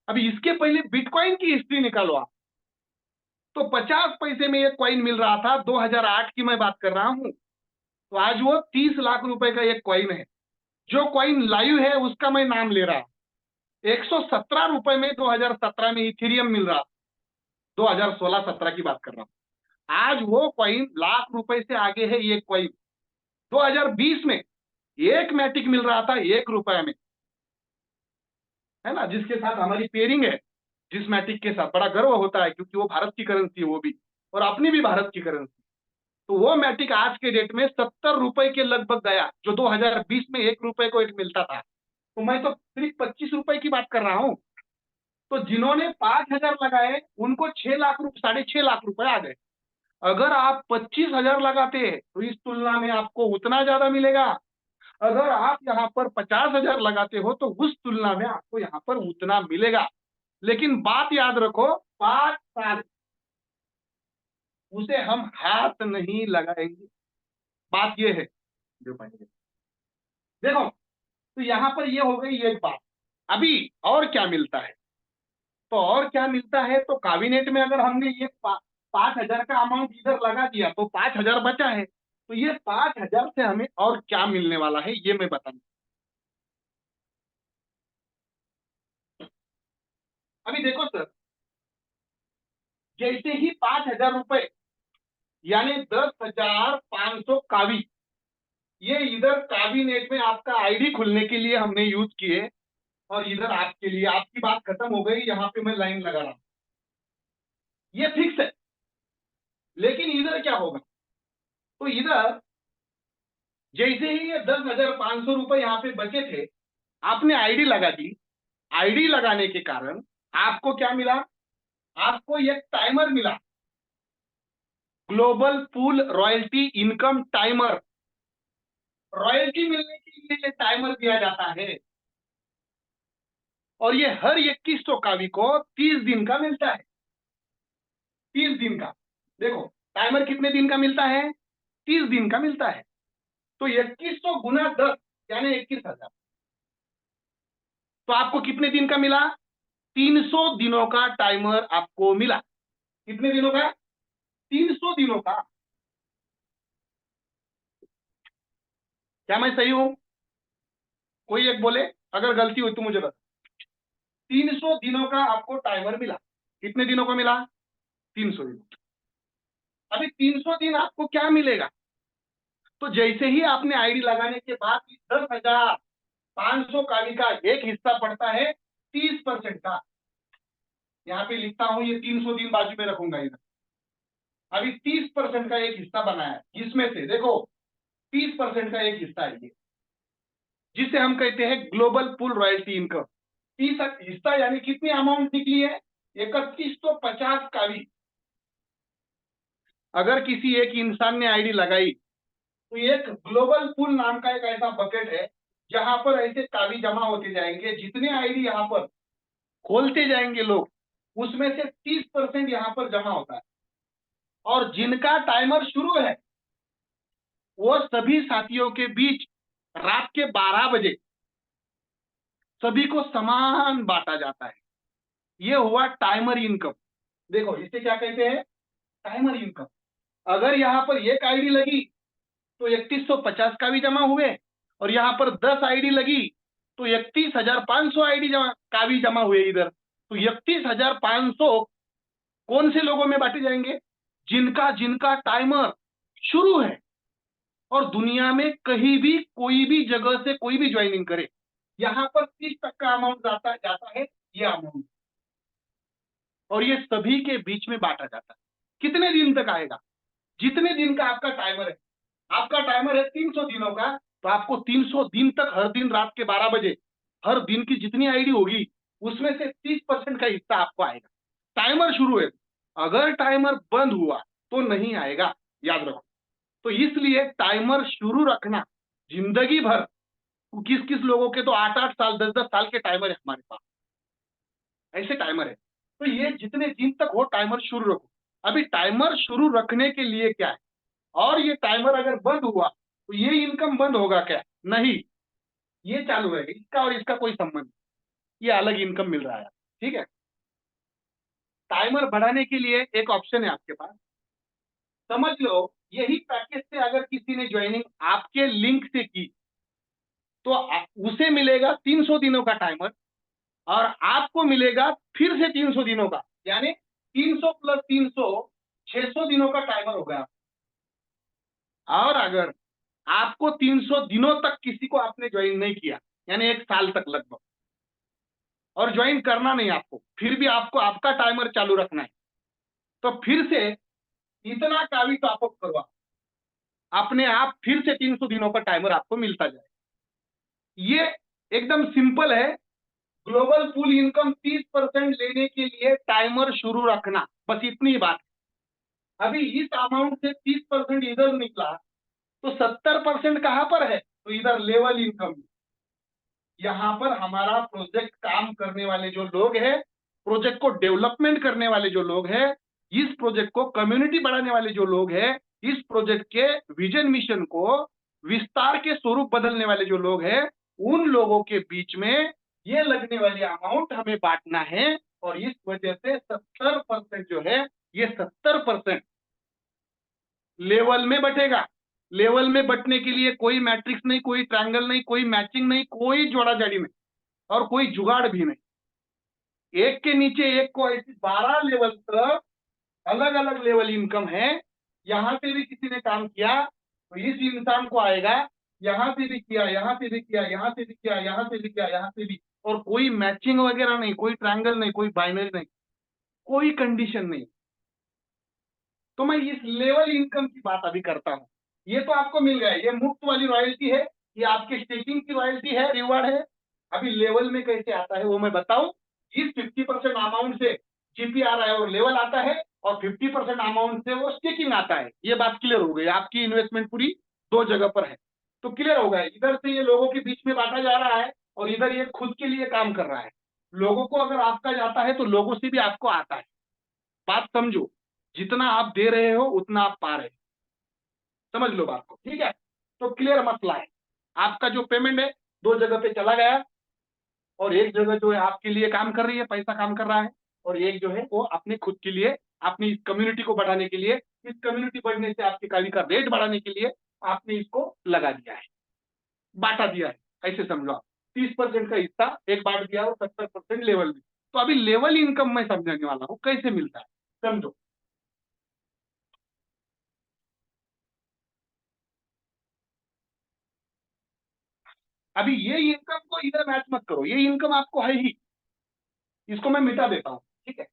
अभी इसके पहले बिटकॉइन की हिस्ट्री निकालो आप, तो 50 पैसे में एक कॉइन मिल रहा था, 2008 की मैं बात कर रहा हूं, तो आज वो 30 लाख रुपए का एक कॉइन है। जो कॉइन लाइव है उसका मैं नाम ले रहा हूं, 117 रुपए में 2017 में इथेरियम मिल रहा, 2016-17 की बात कर रहा हूं। आज वो कॉइन लाख रुपए से आगे है। ये कॉइन 2020 में एक मैटिक मिल रहा था 1 रुपए में, है ना, जिसके साथ हमारी पेयरिंग है। जिस मैटिक के साथ बड़ा गर्व होता है, क्योंकि वो भारत की करेंसी है वो भी, और अपनी भी भारत की करेंसी। तो वो मैटिक आज के डेट में 70 रुपए के लगभग गया, जो 2020 में 1 रुपए को एक मिलता था। तो मैं तो सिर्फ 25 रुपए की बात कर रहा हूँ। तो जिन्होंने 5,000 लगाए उनको 6 लाख रुपए, 6.5 लाख रुपए आ गए। अगर आप 25,000 लगाते तो इस तुलना में आपको उतना ज्यादा मिलेगा। अगर आप यहाँ पर 50,000 लगाते हो तो उस तुलना में आपको यहाँ पर उतना मिलेगा। लेकिन बात याद रखो, 5 साल उसे हम हाथ नहीं लगाएंगे। बात ये है जो पाएंगे। देखो, तो यहाँ पर ये हो गई एक बात। अभी और क्या मिलता है? तो और क्या मिलता है, तो कैबिनेट में अगर हमने ये 5,000 का अमाउंट इधर लगा दिया तो 5,000 बचा है। तो ये 5,000 से हमें और क्या मिलने वाला है ये मैं बताऊं। अभी देखो सर, जैसे ही 5,000 रुपए यानी 10,500 कावी, ये इधर कैबिनेट में आपका आईडी खुलने के लिए हमने यूज किए, और इधर आपके लिए, आपकी बात खत्म हो गई, यहाँ पे मैं लाइन लगा रहा हूं। ये फिक्स है। लेकिन इधर क्या होगा, तो इधर जैसे ही ये 10,500 रुपए यहाँ पे बचे थे, आपने आईडी लगा दी। आईडी लगाने के कारण आपको क्या मिला? आपको एक टाइमर मिला, global pool royalty income timer. Royalty मिलने के लिए ये टाइमर दिया जाता है, और ये हर 21 कावी को 30 दिन का मिलता है। 30 दिन का। देखो, टाइमर कितने दिन का मिलता है? 30 दिन का मिलता है। तो 2100 गुना 10 यानी 21,000। तो आपको कितने दिन का मिला? 300 दिनों का टाइमर आपको मिला। कितने दिनों का? 300 दिनों का। क्या मैं सही हूं? कोई एक बोले, अगर गलती हुई तो मुझे बता। 300 दिनों का आपको टाइमर मिला। कितने दिनों का मिला? 300 दिन। अभी 300 दिन आपको क्या मिलेगा? तो जैसे ही आपने आईडी लगाने के बाद 10,500 कावी का एक हिस्सा पड़ता है 30% का। यहाँ पे लिखता हूं, ये 300 दिन बाजू में रखूंगा इधर। अभी 30% का एक हिस्सा बनाया है, जिसमें से देखो 30% का एक हिस्सा है ये, जिसे हम कहते हैं ग्लोबल पूल रॉयल्टी इनकम। 30 हिस्सा यानी कितनी अमाउंट निकली है? 3150 कावी। अगर किसी एक इंसान ने आईडी लगाई तो एक ग्लोबल पूल नाम का एक ऐसा बकेट है, जहां पर ऐसे कावी जमा होते जाएंगे। जितने आईडी यहाँ पर खोलते जाएंगे लोग, उसमें से 30% यहाँ पर जमा होता है। और जिनका टाइमर शुरू है वो सभी साथियों के बीच रात के 12 बजे सभी को समान बांटा जाता है। ये हुआ टाइमर इनकम। देखो, इसे क्या कहते हैं? Timer income. अगर यहाँ पर एक आईडी लगी तो 3150 का भी जमा हुए, और यहाँ पर 10 आईडी लगी तो 31,500 आईडी का भी जमा हुए इधर। तो 31,500 कौन से लोगों में बांटे जाएंगे? जिनका जिनका टाइमर शुरू है, और दुनिया में कहीं भी कोई भी जगह से कोई भी ज्वाइनिंग करे, यहाँ पर 30% अमाउंट जाता है ये अमाउंट, और ये सभी के बीच में बांटा जाता है। कितने दिन तक आएगा? जितने दिन का आपका टाइमर है। आपका टाइमर है 300 दिनों का, तो आपको 300 दिन तक हर दिन रात के 12 बजे हर दिन की जितनी आईडी होगी उसमें से 30% का हिस्सा आपको आएगा। टाइमर शुरू है, अगर टाइमर बंद हुआ तो नहीं आएगा, याद रखो। तो इसलिए टाइमर शुरू रखना जिंदगी भर। किस किस लोगों के तो 8-8 साल 10-10 साल के टाइमर है हमारे पास, ऐसे टाइमर है। तो ये जितने दिन तक हो टाइमर शुरू रखो। अभी टाइमर शुरू रखने के लिए क्या है, और ये टाइमर अगर बंद हुआ तो ये इनकम बंद होगा क्या? नहीं, ये चालू रहेगा। इसका और इसका कोई संबंध नहीं, ये अलग इनकम मिल रहा है। ठीक है। टाइमर बढ़ाने के लिए एक ऑप्शन है आपके पास, समझ लो। यही पैकेज से अगर किसी ने ज्वाइनिंग आपके लिंक से की तो उसे मिलेगा 300 दिनों का टाइमर, और आपको मिलेगा फिर से 300 दिनों का, यानी 300 + 300 600 दिनों का टाइमर हो गया। और अगर आपको 300 दिनों तक किसी को आपने ज्वाइन नहीं किया, यानी 1 साल तक लगभग, और ज्वाइन करना नहीं आपको, फिर भी आपको आपका टाइमर चालू रखना है, तो फिर से इतना कावी टॉप अप करवा, अपने आप फिर से 300 दिनों का टाइमर आपको मिलता जाए। ये एकदम सिंपल है। ग्लोबल पूल इनकम 30% लेने के लिए टाइमर शुरू रखना, बस इतनी बात है। अभी इस अमाउंट से 30% इधर निकला तो 70% कहां पर है? तो इधर लेवल इनकम। यहां पर हमारा प्रोजेक्ट काम करने वाले जो लोग हैं, प्रोजेक्ट को डेवलपमेंट करने वाले जो लोग हैं, इस प्रोजेक्ट को कम्युनिटी बढ़ाने वाले जो लोग हैं, इस प्रोजेक्ट के विजन मिशन को विस्तार के स्वरूप बदलने वाले जो लोग हैं, उन लोगों के बीच में ये लगने वाली अमाउंट हमें बांटना है। और इस वजह से 70% जो है, ये 70% लेवल में बटेगा। लेवल में बटने के लिए कोई मैट्रिक्स नहीं, कोई ट्रायंगल नहीं, कोई मैचिंग नहीं, कोई जोड़ा जाड़ी नहीं, और कोई जुगाड़ भी नहीं। एक के नीचे एक को ऐसी 12 लेवल तक अलग अलग लेवल इनकम है। यहां से भी किसी ने काम किया तो इस इंसान को आएगा, यहां से भी किया, यहां से भी किया, यहां से भी किया, यहां से भी किया, यहां से भी, और कोई मैचिंग वगैरह नहीं, कोई ट्रायंगल नहीं, कोई बाइनरी नहीं, कोई कंडीशन नहीं। तो मैं इस लेवल इनकम की बात अभी करता हूं। ये तो आपको मिल गया, ये मुफ्त वाली रॉयल्टी है, ये आपके स्टेकिंग की रॉयल्टी है, रिवार्ड है। अभी लेवल में कैसे आता है वो मैं बताऊं। इस 50% अमाउंट से जीपीआर है और लेवल आता है, और 50% अमाउंट से वो स्टेकिंग आता है। ये बात क्लियर हो गई, आपकी इन्वेस्टमेंट पूरी 2 जगह पर है, तो क्लियर हो गया। इधर से ये लोगों के बीच में बांटा जा रहा है, और इधर ये खुद के लिए काम कर रहा है। लोगों को अगर आपका जाता है तो लोगों से भी आपको आता है। बात समझो, जितना आप दे रहे हो उतना आप पा रहे हो। समझ लो बात को, ठीक है? तो क्लियर मसला है। आपका जो पेमेंट है 2 जगह पे चला गया, और एक जगह जो है आपके लिए काम कर रही है, पैसा काम कर रहा है, और एक जो है वो अपने खुद के लिए, अपनी कम्युनिटी को बढ़ाने के लिए, इस कम्युनिटी बढ़ने से आपके कावी का रेट बढ़ाने के लिए आपने इसको लगा दिया है, बांटा दिया है। ऐसे समझो आप, 30% का हिस्सा एक बांट दिया और 70% लेवल में। तो अभी लेवल इनकम मैं समझाने वाला हूँ कैसे मिलता है, समझो। अभी ये इनकम को इधर मैच मत करो, ये इनकम आपको है ही, इसको मैं मिटा देता हूं, ठीक है?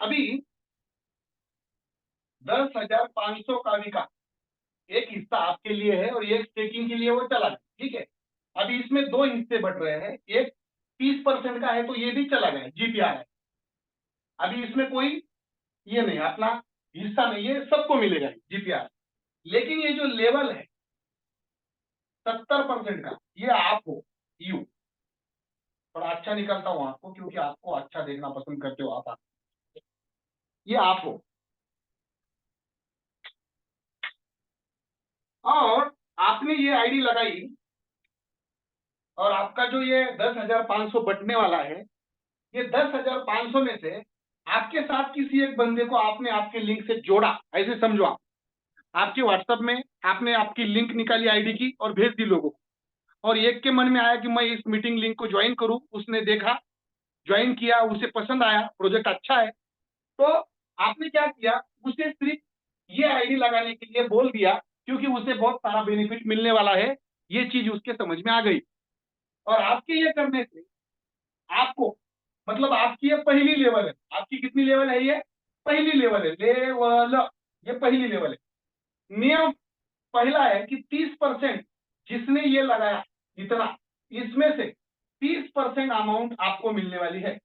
अभी 10,500 का भी का एक हिस्सा आपके लिए है, और एक स्टेकिंग के लिए वो चला गया, ठीक है? अभी इसमें 2 हिस्से बढ़ रहे हैं, एक 30% का है तो ये भी चला गया, जीपीआर है। अभी इसमें कोई ये नहीं, अपना हिस्सा नहीं, ये सबको मिलेगा जीपीआर। लेकिन ये जो लेवल है 70% का, ये आप हो, यू। थोड़ा अच्छा निकलता हूं आपको, क्योंकि आपको अच्छा देखना पसंद करते हो आप। ये आप हो, और आपने ये आईडी लगाई, और आपका जो ये 10,500 बटने वाला है, ये 10,500 में से आपके साथ किसी एक बंदे को आपने आपके लिंक से जोड़ा, ऐसे समझो आप। आपके व्हाट्सएप में आपने आपकी लिंक निकाली आईडी की और भेज दी लोगों को, और एक के मन में आया कि मैं इस मीटिंग लिंक को ज्वाइन करूं, उसने देखा, ज्वाइन किया, उसे पसंद आया, प्रोजेक्ट अच्छा है, तो आपने क्या किया, उसे सिर्फ ये आईडी लगाने के लिए बोल दिया, क्योंकि उसे बहुत सारा बेनिफिट मिलने वाला है। ये चीज उसके समझ में आ गई, और आपके ये करने से आपको, मतलब आपकी ये पहली लेवल है। आपकी कितनी लेवल है? ये पहली लेवल है, लेवल, ये पहली लेवल है। नियम पहला है कि 30% जिसने ये लगाया, इतना, इसमें से 30% अमाउंट आपको मिलने वाली है।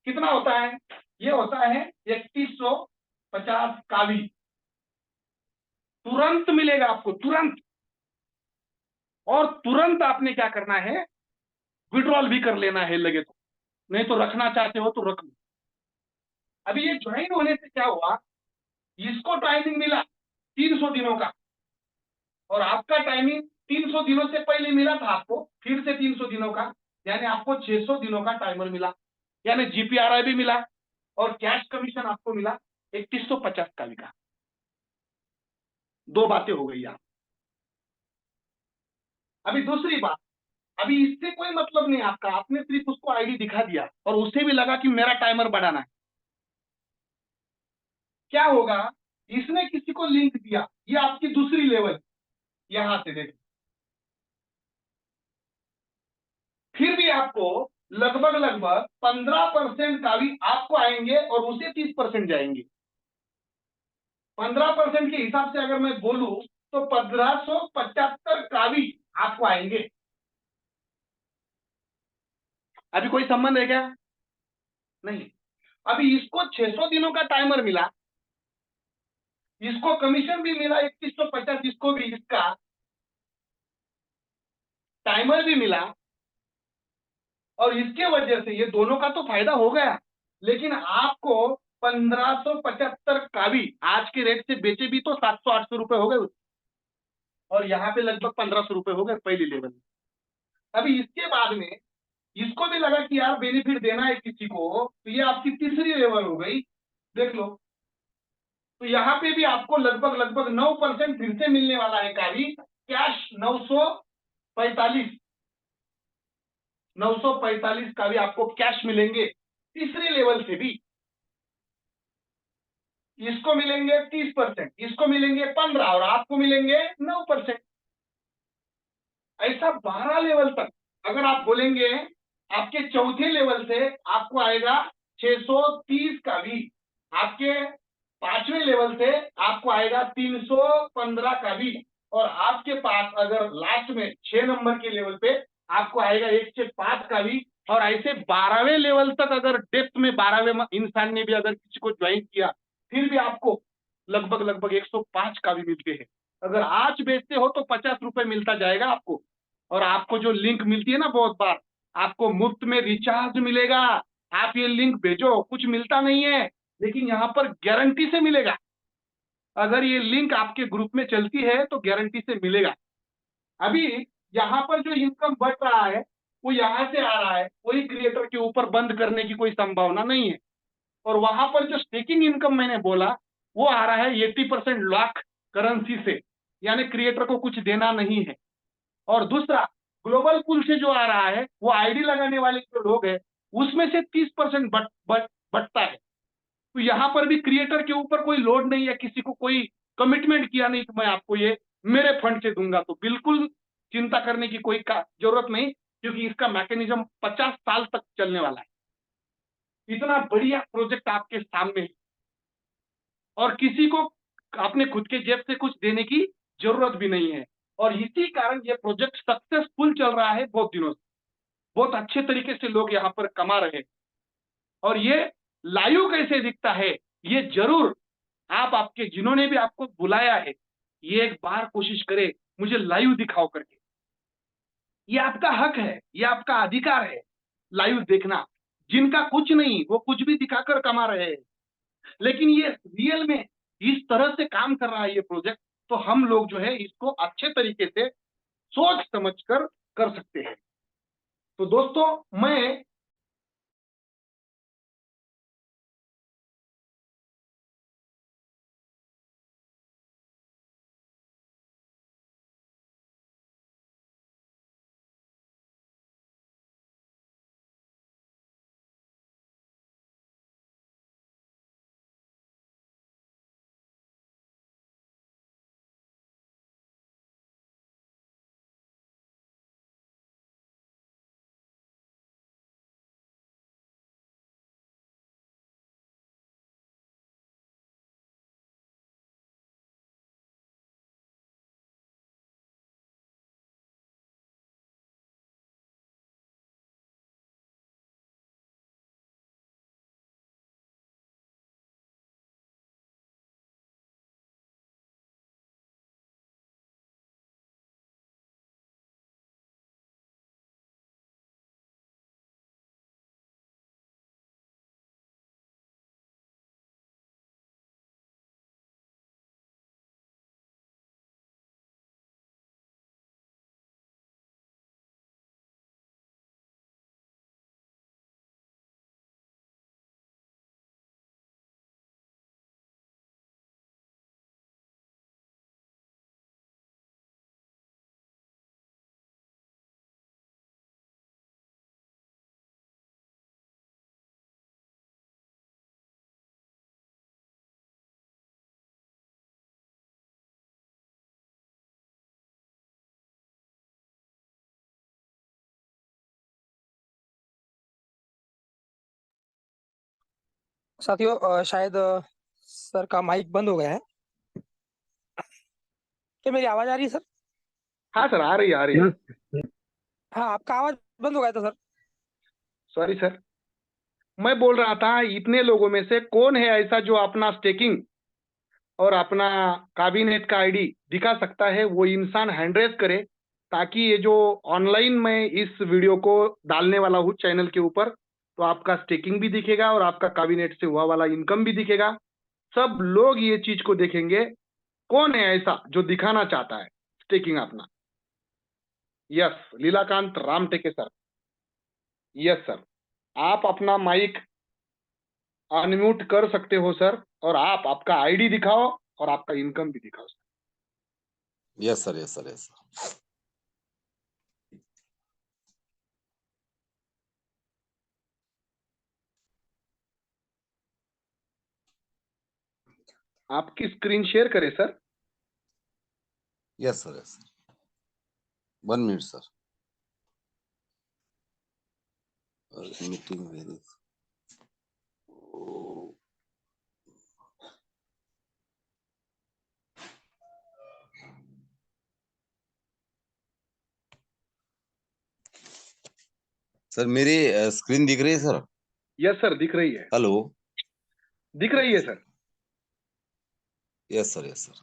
कितना होता है? ये होता है 3150 कावी। तुरंत मिलेगा आपको, तुरंत। और तुरंत आपने क्या करना है, विड्रॉल भी कर लेना है लगे तो, नहीं तो रखना चाहते हो तो रख लो। अभी ये ज्वाइन होने से क्या हुआ, इसको टाइमिंग मिला 300 दिनों का, और आपका टाइमिंग 300 दिनों से पहले मिला था आपको, फिर से 300 दिनों का, यानी आपको 600 दिनों का टाइमर मिला, यानी जीपीआरआई भी मिला, और कैश कमीशन आपको मिला 3150 का लिखा। 2 बातें हो गई आप। अभी दूसरी बात, अभी इससे कोई मतलब नहीं आपका, आपने सिर्फ उसको आईडी दिखा दिया और उसे भी लगा कि मेरा टाइमर बढ़ाना है। क्या होगा, इसने किसी को लिंक दिया, ये आपकी दूसरी लेवल, यहां से देखिए, फिर भी आपको लगभग लगभग 15% का भी आपको आएंगे और उसे 30% जाएंगे। 15% के हिसाब से अगर मैं बोलूं तो 1575 का भी आपको आएंगे। अभी कोई संबंध है क्या? नहीं। अभी इसको 600 दिनों का टाइमर मिला, इसको कमीशन भी मिला 3150, इसको भी इसका टाइमर भी मिला, और इसके वजह से ये दोनों का तो फायदा हो गया, लेकिन आपको 1575 का भी आज के रेट से बेचे भी तो 700-800 रुपए हो गए, और यहाँ पे लगभग 1500 रुपए हो गए पहली लेवल में। अभी इसके बाद में इसको भी लगा कि यार बेनिफिट देना है किसी को, तो ये आपकी तीसरी लेवल हो गई, देख लो। तो यहाँ पे भी आपको लगभग लगभग 9% फिर से मिलने वाला है कावी कैश, 945 का भी आपको कैश मिलेंगे तीसरी लेवल से भी। इसको मिलेंगे 30%, इसको मिलेंगे 15, और आपको मिलेंगे 9%। ऐसा 12 लेवल तक। अगर आप बोलेंगे आपके चौथे लेवल से आपको आएगा 630 का भी, आपके पांचवें लेवल से आपको आएगा 315 का भी, और आपके पास अगर लास्ट में 6 नंबर के लेवल पे आपको आएगा 105 का भी, और ऐसे 12वें लेवल तक अगर डेप्थ में 12वें इंसान ने भी अगर किसी को ज्वाइन किया, फिर भी आपको लगभग लगभग 105 का भी मिलते हैं। अगर आज बेचते हो तो 50 रुपए मिलता जाएगा आपको, और आपको जो लिंक मिलती है ना, बहुत बार आपको मुफ्त में रिचार्ज मिलेगा। आप ये लिंक भेजो, कुछ मिलता नहीं है, लेकिन यहाँ पर गारंटी से मिलेगा। अगर ये लिंक आपके ग्रुप में चलती है तो गारंटी से मिलेगा। अभी यहाँ पर जो इनकम बढ़ रहा है वो यहाँ से आ रहा है, कोई क्रिएटर के ऊपर बंद करने की कोई संभावना नहीं है। और वहां पर जो स्टेकिंग इनकम मैंने बोला, वो आ रहा है 80% लॉक करेंसी से, यानी क्रिएटर को कुछ देना नहीं है। और दूसरा, ग्लोबल पूल से जो आ रहा है वो आईडी लगाने वाले जो लोग हैं उसमें से 30% बटता है। तो यहाँ पर भी क्रिएटर के ऊपर कोई लोड नहीं है, किसी को कोई कमिटमेंट किया नहीं कि मैं आपको ये मेरे फंड से दूंगा, तो बिल्कुल चिंता करने की कोई जरूरत नहीं, क्योंकि इसका मैकेनिज्म 50 साल तक चलने वाला है। इतना बढ़िया प्रोजेक्ट आपके सामने है, और किसी को अपने खुद के जेब से कुछ देने की जरूरत भी नहीं है। और इसी कारण ये प्रोजेक्ट सक्सेसफुल चल रहा है बहुत दिनों से, बहुत अच्छे तरीके से लोग यहाँ पर कमा रहे हैं। और ये लाइव कैसे दिखता है, ये जरूर आप आपके जिन्होंने भी आपको बुलाया है, ये एक बार कोशिश करें, मुझे लाइव दिखाओ करके। ये आपका हक है, ये आपका अधिकार है लाइव देखना। जिनका कुछ नहीं वो कुछ भी दिखाकर कमा रहे हैं, लेकिन ये रियल में इस तरह से काम कर रहा है ये प्रोजेक्ट, तो हम लोग जो है इसको अच्छे तरीके से सोच समझ कर सकते हैं। तो दोस्तों, मैं साथियों शायद सर का माइक बंद हो गया है। क्या मेरी आवाज आ रही है सर? हाँ सर, आ रही है, आ रही है। हाँ, आपका आवाज बंद हो गया था सर। Sorry sir. मैं बोल रहा था, इतने लोगों में से कौन है ऐसा जो अपना स्टेकिंग और अपना कैबिनेट का आईडी दिखा सकता है? वो इंसान हैंड रेज करे, ताकि ये जो ऑनलाइन मैं इस वीडियो को डालने वाला हूँ चैनल के ऊपर, तो आपका स्टेकिंग भी दिखेगा और आपका कैबिनेट से हुआ वाला इनकम भी दिखेगा। सब लोग ये चीज को देखेंगे। कौन है ऐसा जो दिखाना चाहता है स्टेकिंग अपना? Yes, Leelakant Ramteke sir. Yes sir, आप अपना माइक अनम्यूट कर सकते हो सर, और आप आपका आईडी दिखाओ और आपका इनकम भी दिखाओ sir. Yes sir, yes sir, yes sir. आपकी स्क्रीन शेयर करें sir. Yes sir, yes sir. 1 minute sir. Meeting very. Sir मेरी स्क्रीन दिख रही है सर? यस सर, दिख रही है। हेलो। दिख रही है sir. Yes sir, yes sir.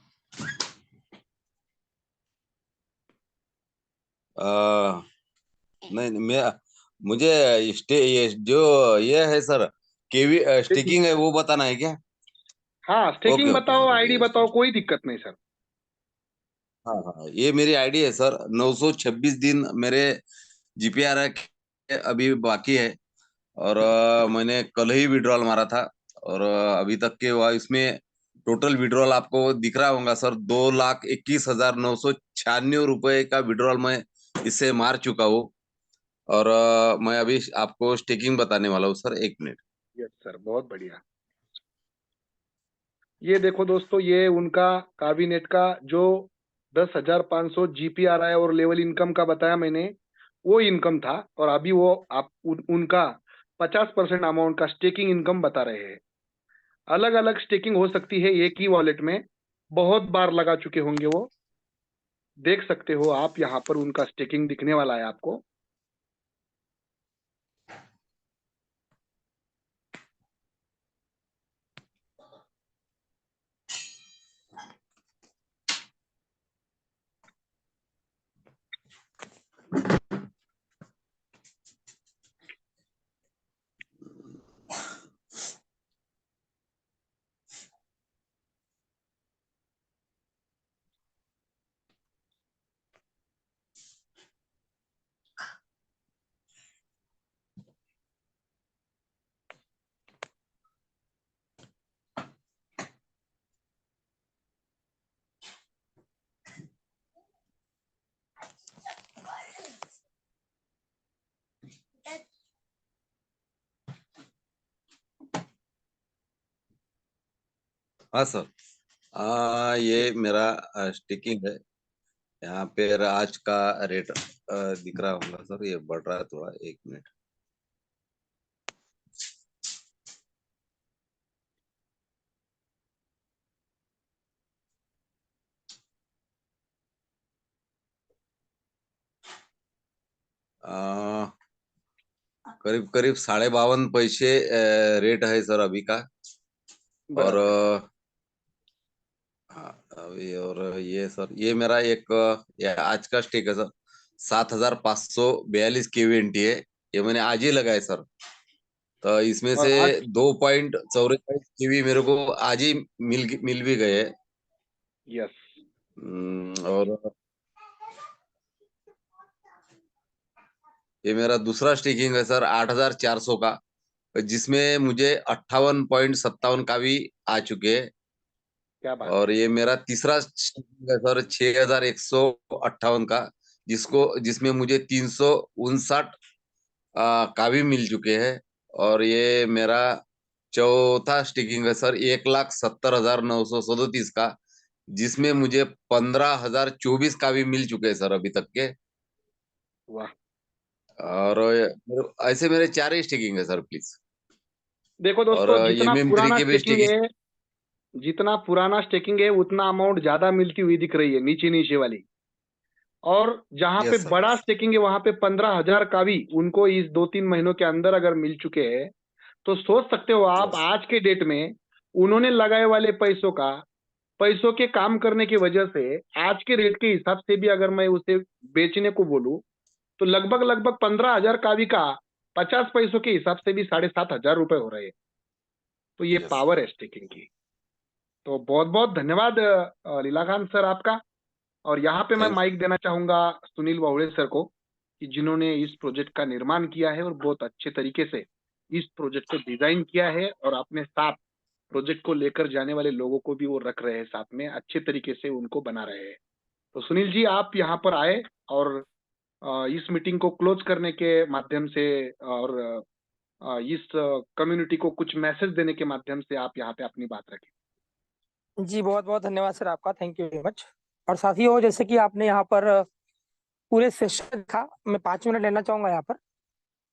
नहीं नहीं, मैं मुझे ये जो ये है सर, केवी स्टिकिंग है वो बताना है क्या? हाँ, ओके स्टेकिंग ओके बताओ, सर, आईडी ये बताओ, कोई दिक्कत नहीं सर। हाँ हाँ, ये मेरी आईडी है सर। 926 दिन मेरे जीपीआर है, अभी बाकी है। और मैंने कल ही विड्रॉल मारा था। और अभी तक के वह इसमें टोटल विड्रॉल आपको दिख रहा होगा सर, 2,21,996 रुपए का विड्रॉल मैं इससे मार चुका हूँ। और मैं अभी आपको स्टेकिंग बताने वाला हूँ सर, 1 मिनट। यस सर, बहुत बढ़िया। ये देखो दोस्तों, ये उनका कैबिनेट का जो 10,500 जीपीआरआई और लेवल इनकम का बताया मैंने, वो इनकम था। और अभी वो आप उनका 50% अमाउंट का स्टेकिंग इनकम बता रहे हैं। अलग अलग स्टेकिंग हो सकती है, एक ही वॉलेट में बहुत बार लगा चुके होंगे वो। देख सकते हो आप, यहाँ पर उनका स्टेकिंग दिखने वाला है आपको। हाँ सर। ये मेरा स्टिकिंग है। यहाँ पे आज का रेट दिख रहा होगा सर, ये बढ़ रहा है थोड़ा, 1 मिनट। करीब करीब 52.5 पैसे रेट है सर अभी का। और बराबर है। हाँ, अभी और ये सर, ये मेरा एक ये आज का स्टेक है सर। 7,542 केवीएनटी है। ये मैंने आज ही लगाया सर। तो इसमें से और आज 2.44 केवी मेरे को आज ही मिल भी गए। यस, और ये मेरा दूसरा स्टेकिंग है सर, 8,400 का, जिसमें मुझे 58.57 का भी आ चुके हैं। क्या बात है। और ये मेरा तीसरा स्टेकिंग है सर, 6,158 का, जिसमें मुझे 359 का भी मिल चुके हैं। और ये मेरा चौथा स्टिकिंग है सर, 1,70,937 का, जिसमें मुझे 15,024 का भी मिल चुके हैं सर अभी तक के। वाह। और ऐसे मेरे 4 ही स्टिकिंग है सर, प्लीज। देखो और दोस्तों, जितना MM3 पुराना की भी स्टेकिंग है, जितना पुराना स्टेकिंग है उतना अमाउंट ज्यादा मिलती हुई दिख रही है नीचे नीचे वाली। और जहाँ पे यस सर। बड़ा स्टेकिंग है वहां पे 15,000 का भी उनको इस 2-3 महीनों के अंदर अगर मिल चुके हैं, तो सोच सकते हो आप यस आज के डेट में उन्होंने लगाए वाले पैसों के काम करने की वजह से आज के रेट के हिसाब से भी अगर मैं उसे बेचने को बोलूं, तो लगभग लगभग 15,000 का भी का 50 पैसों के हिसाब से भी 7,500 रुपए हो रहे हैं। तो ये यस पावर है स्टेकिंग की। तो बहुत बहुत धन्यवाद लीलाकांत सर आपका। और यहाँ पे मैं थैंक माइक देना चाहूंगा सुनील वावड़े सर को, कि जिन्होंने इस प्रोजेक्ट का निर्माण किया है और बहुत अच्छे तरीके से इस प्रोजेक्ट को डिजाइन किया है, और अपने साथ प्रोजेक्ट को लेकर जाने वाले लोगों को भी वो रख रहे हैं साथ में, अच्छे तरीके से उनको बना रहे हैं। तो सुनील जी, आप यहाँ पर आए और इस मीटिंग को क्लोज करने के माध्यम से और इस कम्युनिटी को कुछ मैसेज देने के माध्यम से आप यहाँ पे अपनी बात रखें। जी बहुत बहुत धन्यवाद सर आपका, थैंक यू वेरी मच। और साथियों, जैसे कि आपने यहाँ पर पूरे सेशन देखा, मैं 5 मिनट लेना चाहूंगा यहाँ पर।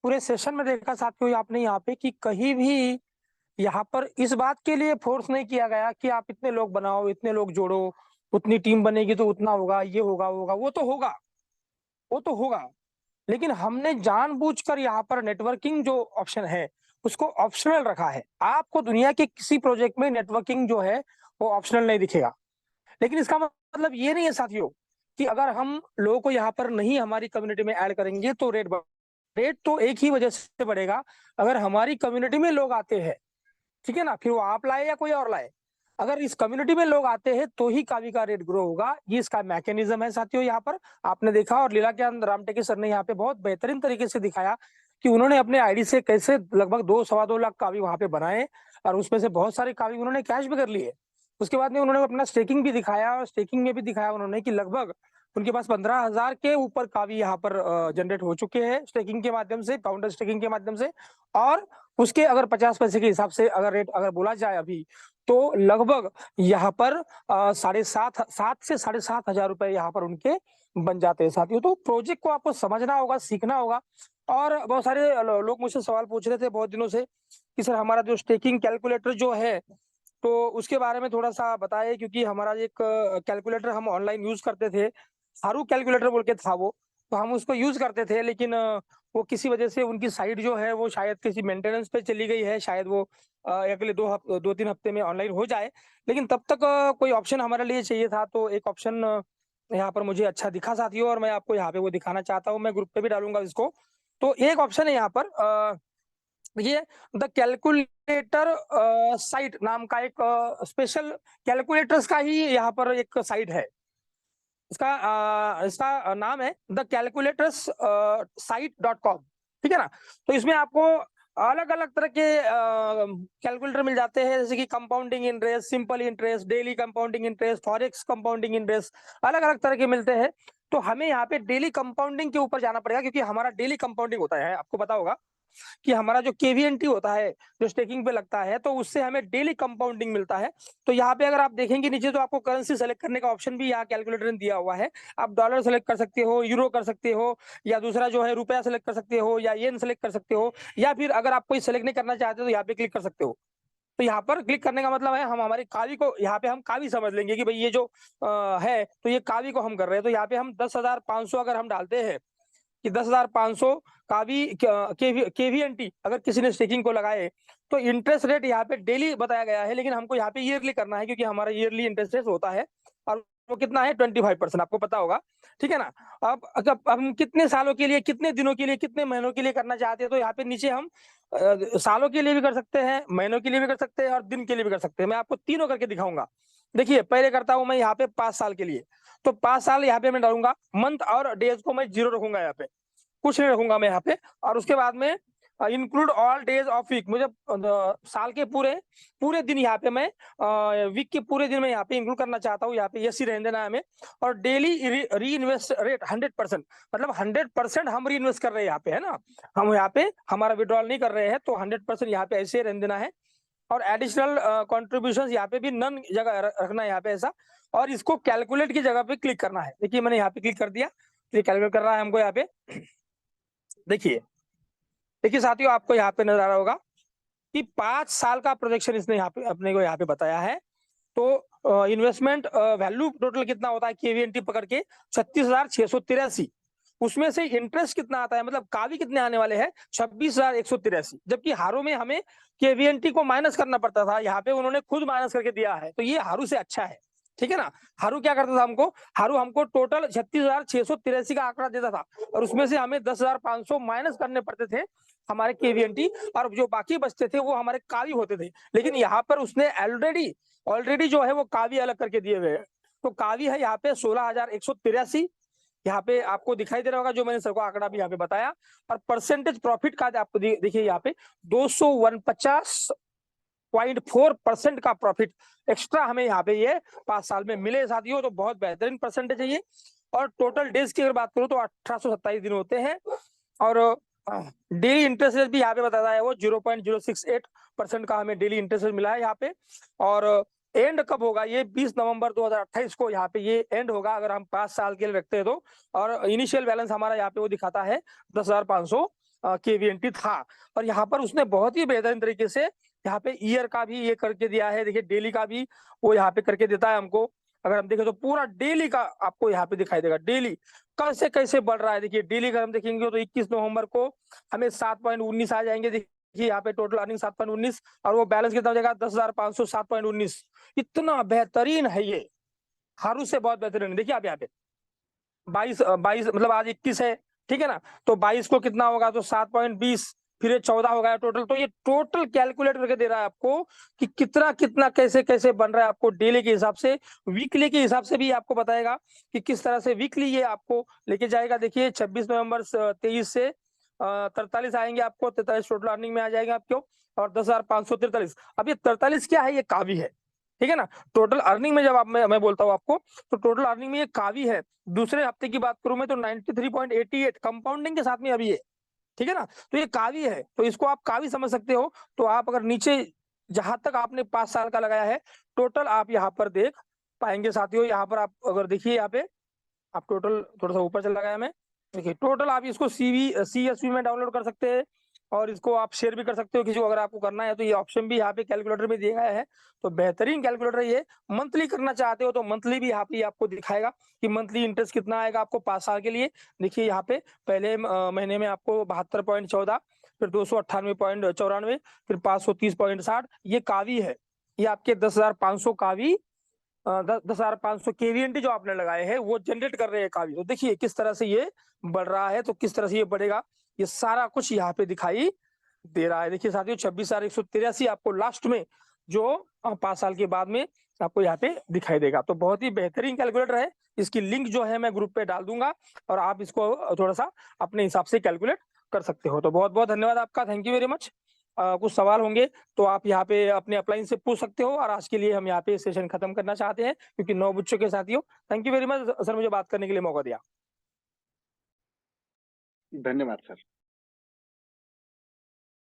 पूरे सेशन में देखा साथियों आपने यहाँ पे कि कहीं भी यहाँ पर इस बात के लिए फोर्स नहीं किया गया कि आप इतने लोग बनाओ, इतने लोग जोड़ो, उतनी टीम बनेगी तो उतना होगा, ये होगा वो होगा, वो तो होगा, वो तो होगा। लेकिन हमने जानबूझकर यहाँ पर नेटवर्किंग जो ऑप्शन है उसको ऑप्शनल रखा है। आपको दुनिया के किसी प्रोजेक्ट में नेटवर्किंग जो है वो ऑप्शनल नहीं दिखेगा। लेकिन इसका मतलब ये नहीं है साथियों कि अगर हम लोगों को यहाँ पर नहीं हमारी कम्युनिटी में ऐड करेंगे तो रेट तो एक ही वजह से बढ़ेगा, अगर हमारी कम्युनिटी में लोग आते हैं, ठीक है ना, फिर वो आप लाए या कोई और लाए, अगर इस कम्युनिटी में लोग आते हैं तो ही कावी का रेट ग्रो होगा। ये इसका मैकेनिज्म है साथियों। यहाँ पर आपने देखा और लीला के रामटेके सर ने यहाँ पे बहुत बेहतरीन तरीके से दिखाया कि उन्होंने अपने आईडी से कैसे लगभग 2-2.25 लाख कावी वहां पे बनाए, और उसमें से बहुत सारे कावी उन्होंने कैश भी कर लिए। उसके बाद में उन्होंने अपना स्टेकिंग भी दिखाया, और स्टेकिंग में भी दिखाया उन्होंने कि लगभग उनके पास 15,000 के ऊपर कावी यहाँ पर जनरेट हो चुके हैं स्टेकिंग के माध्यम से, काउंटर स्टेकिंग के माध्यम से। और उसके अगर 50 पैसे के हिसाब से अगर रेट अगर बोला जाए अभी, तो लगभग यहाँ पर 7,500 से 7,500 रुपए यहाँ पर उनके बन जाते हैं साथियों। तो प्रोजेक्ट को आपको समझना होगा, सीखना होगा। और बहुत सारे लोग मुझसे सवाल पूछ रहे थे बहुत दिनों से कि सर हमारा जो स्टेकिंग कैलकुलेटर जो है तो उसके बारे में थोड़ा सा बताइए, क्योंकि हमारा एक कैलकुलेटर हम ऑनलाइन यूज करते थे, हारू कैलकुलेटर बोल के था वो, तो हम उसको यूज करते थे। लेकिन वो किसी वजह से उनकी साइट जो है वो शायद किसी मेंटेनेंस पे चली गई है, शायद वो अगले 2-3 हफ्ते में ऑनलाइन हो जाए। लेकिन तब तक कोई ऑप्शन हमारे लिए चाहिए था, तो एक ऑप्शन यहाँ पर मुझे अच्छा दिखा साथियों, और मैं आपको यहाँ पे वो दिखाना चाहता हूँ, मैं ग्रुप पे भी डालूंगा इसको। तो एक ऑप्शन है यहाँ पर, ये द कैलकुलेटर साइट नाम का एक स्पेशल कैलकुलेटर्स का ही यहाँ पर एक साइट है। इसका नाम है द कैलकुलेटर्स site.com, ठीक है ना। तो इसमें आपको अलग अलग तरह के कैलकुलेटर मिल जाते हैं, जैसे कि compounding interest, simple interest, daily compounding interest, forex compounding interest, अलग अलग तरह के मिलते हैं। तो हमें यहाँ पे डेली कंपाउंडिंग के ऊपर जाना पड़ेगा, क्योंकि हमारा डेली कंपाउंडिंग होता है, आपको पता होगा कि हमारा जो केवीएनटी होता है जो स्टेकिंग पे लगता है, तो उससे हमें डेली कंपाउंडिंग मिलता है। तो यहाँ पे अगर आप देखेंगे नीचे, तो आपको करेंसी सेलेक्ट करने का ऑप्शन भी यहाँ कैलकुलेटर ने दिया हुआ है। आप डॉलर सेलेक्ट कर सकते हो, यूरो कर सकते हो, या दूसरा जो है रुपया सेलेक्ट कर सकते हो, या येन सेलेक्ट कर सकते हो, या फिर अगर आप कोई सेलेक्ट नहीं करना चाहते तो यहाँ पे क्लिक कर सकते हो। तो यहाँ पर क्लिक करने का मतलब है हम हमारी कावी को यहाँ पे हम कावी समझ लेंगे कि भाई ये जो है तो ये कावी को हम कर रहे हैं। तो यहाँ पे हम 10,500 अगर हम डालते हैं कि 10,500 का भी केवीएनटी अगर किसी ने स्टेकिंग को लगाए, तो इंटरेस्ट रेट यहाँ पे डेली बताया गया है, लेकिन हमको यहाँ पे ईयरली करना है, क्योंकि हमारा ईयरली इंटरेस्ट रेट होता है, और वो कितना है 25%, आपको पता होगा, ठीक है ना। अब अगर हम कितने सालों के लिए, कितने दिनों के लिए, कितने महीनों के लिए करना चाहते हैं, तो यहाँ पे नीचे हम सालों के लिए भी कर सकते हैं, महीनों के लिए भी कर सकते हैं, और दिन के लिए भी कर सकते हैं। मैं आपको तीनों करके दिखाऊंगा। देखिए, पहले करता हूं मैं यहाँ पे 5 साल के लिए, तो 5 साल यहाँ पे मैं डालूंगा, मंथ और डेज को मैं 0 रखूंगा, यहाँ पे कुछ नहीं रखूंगा मैं यहाँ पे। और उसके बाद में include all days of week, मुझे साल के पूरे दिन यहाँ पे मैं वीक के पूरे दिन में यहाँ पे इंक्लूड करना चाहता हूँ, यहाँ पे यस ही रहने देना है हमें। और डेली री इन्वेस्ट रेट 100%, मतलब 100% हम री इन्वेस्ट कर रहे हैं यहाँ पे, है ना, हम यहाँ पे हमारा विड्रॉल नहीं कर रहे हैं, तो 100% यहाँ पे ऐसे रहने देना है। और एडिशनल कॉन्ट्रीब्यूशन यहाँ पे भी नन जगह रखना है यहाँ पे ऐसा। और इसको कैलकुलेट की जगह पे क्लिक करना है। देखिए मैंने यहाँ पे क्लिक कर दिया, तो ये कैलकुलेट कर रहा है हमको यहाँ पे। देखिए साथियों, आपको यहाँ पे नजर आ रहा होगा कि 5 साल का प्रोजेक्शन इसने यहाँ पे अपने को यहाँ पे बताया है। तो इन्वेस्टमेंट वैल्यू टोटल कितना होता है केवीएनटी पकड़ के 36,683, उसमें से इंटरेस्ट कितना आता है, मतलब कावी कितने आने वाले हैं 26,183, जबकि हारू में हमें केवीएनटी को माइनस करना पड़ता था, यहाँ पे उन्होंने खुद माइनस करके दिया है, तो ये हारू से अच्छा है, ठीक है ना। हारू क्या करता था हमको, हारू हमको टोटल 36,683 का आंकड़ा देता था और उसमें से हमें 10,500 माइनस करने पड़ते थे हमारे केवीएनटी, और जो बाकी बचते थे वो हमारे कावी होते थे। लेकिन यहाँ पर उसने ऑलरेडी जो है वो कावी अलग करके दिए हुए हैं। तो कावी है यहाँ पे 16,183, यहाँ पे आपको दिखाई दे रहा होगा जो मैंने सबको आंकड़ा भी यहाँ पे बताया। और परसेंटेज प्रॉफिट का आपको देखिए यहाँ पे 249.4% का प्रॉफिट एक्स्ट्रा हमें यहाँ पे ये 5 साल में मिले साथियों, तो बहुत बेहतरीन परसेंटेज है ये। और टोटल डेज की अगर बात करूं तो 1827 दिन होते हैं, और डेली इंटरेस्ट रेट भी यहाँ पे बताया है वो 0.068% का हमें डेली इंटरेस्ट रेट मिला है यहाँ पे। और एंड कब होगा, ये 20 नवंबर 2028 को यहाँ पे ये एंड होगा अगर हम 5 साल के लिए रखते हैं तो। और इनिशियल बैलेंस हमारा यहाँ पे वो दिखाता है 10,500 केवीएनटी था। और यहाँ पर उसने बहुत ही बेहतरीन तरीके से यहाँ पे ईयर का भी ये करके दिया है, देखिए डेली का भी वो यहाँ पे करके देता है हमको। अगर हम देखें तो पूरा डेली का आपको यहाँ पे दिखाई देगा, डेली कैसे कैसे बढ़ रहा है। देखिए डेली अगर हम देखेंगे तो 21 नवंबर को हमें 7.19 आ जाएंगे, देखिए यहाँ पे टोटल अर्निंग 7.19, और वो बैलेंस कितना हो जाएगा 10,500 7.19। इतना बेहतरीन है ये, हारू से बहुत बेहतरीन है। देखिए आप यहाँ पे 22 मतलब आज 21 है, ठीक है ना, तो 22 को कितना होगा तो 7.20, फिर ये 14 हो गया टोटल। तो ये टोटल कैलकुलेट करके दे रहा है आपको कि कितना कितना कैसे कैसे बन रहा है आपको डेली के हिसाब से, वीकली के हिसाब से भी आपको बताएगा कि किस तरह से वीकली ये आपको लेके जाएगा। देखिए 26 नवंबर 23 से 43 आएंगे आपको, 43 टोटल अर्निंग में आ जाएगा आपको, और 10,543। अब ये 43 क्या है, ये कावी है, ठीक है ना। टोटल अर्निंग में जब आप मैं बोलता हूँ आपको तो टोटल अर्निंग में ये कावी है। दूसरे हफ्ते की बात करूं मैं तो 93.88 कंपाउंडिंग के साथ में अभी है, ठीक है ना। तो ये कावी है, तो इसको आप कावी समझ सकते हो। तो आप अगर नीचे जहां तक आपने 5 साल का लगाया है टोटल आप यहाँ पर देख पाएंगे साथियों। यहाँ पर आप अगर देखिए यहाँ पे आप टोटल थोड़ा सा ऊपर चल लगाया मैं, देखिए टोटल आप इसको CSV में डाउनलोड कर सकते हैं और इसको आप शेयर भी कर सकते हो किसी को अगर आपको करना है तो। ये ऑप्शन भी यहाँ पे कैलकुलेटर में दिया गया है, तो बेहतरीन कैलकुलेटर ये। मंथली करना चाहते हो तो मंथली भी यहाँ पे आपको दिखाएगा कि मंथली इंटरेस्ट कितना आएगा आपको 5 साल के लिए। देखिए यहाँ पे पहले महीने में आपको 72.14, फिर 298.94, फिर 530.60, ये कावी है। ये आपके 10,500 कावी 10,500 केवीएनटी जो आपने लगाए हैं वो जनरेट कर रहे हैं कावी। तो देखिए किस तरह से ये बढ़ रहा है, तो किस तरह से ये बढ़ेगा, ये सारा कुछ यहाँ पे दिखाई दे रहा है। देखिए साथियों 26,183 आपको लास्ट में जो 5 साल के बाद में आपको यहाँ पे दिखाई देगा। तो बहुत ही बेहतरीन कैलकुलेटर है, इसकी लिंक जो है मैं ग्रुप पे डाल दूंगा और आप इसको थोड़ा सा अपने हिसाब से कैलकुलेट कर सकते हो। तो बहुत बहुत धन्यवाद आपका, थैंक यू वेरी मच। कुछ सवाल होंगे तो आप यहाँ पे अपने अपलाइन से पूछ सकते हो। और आज के लिए हम यहाँ पे सेशन खत्म करना चाहते हैं क्योंकि 9 बज चुके साथियों। Thank you very much sir, मुझे बात करने के लिए मौका दिया। धन्यवाद सर।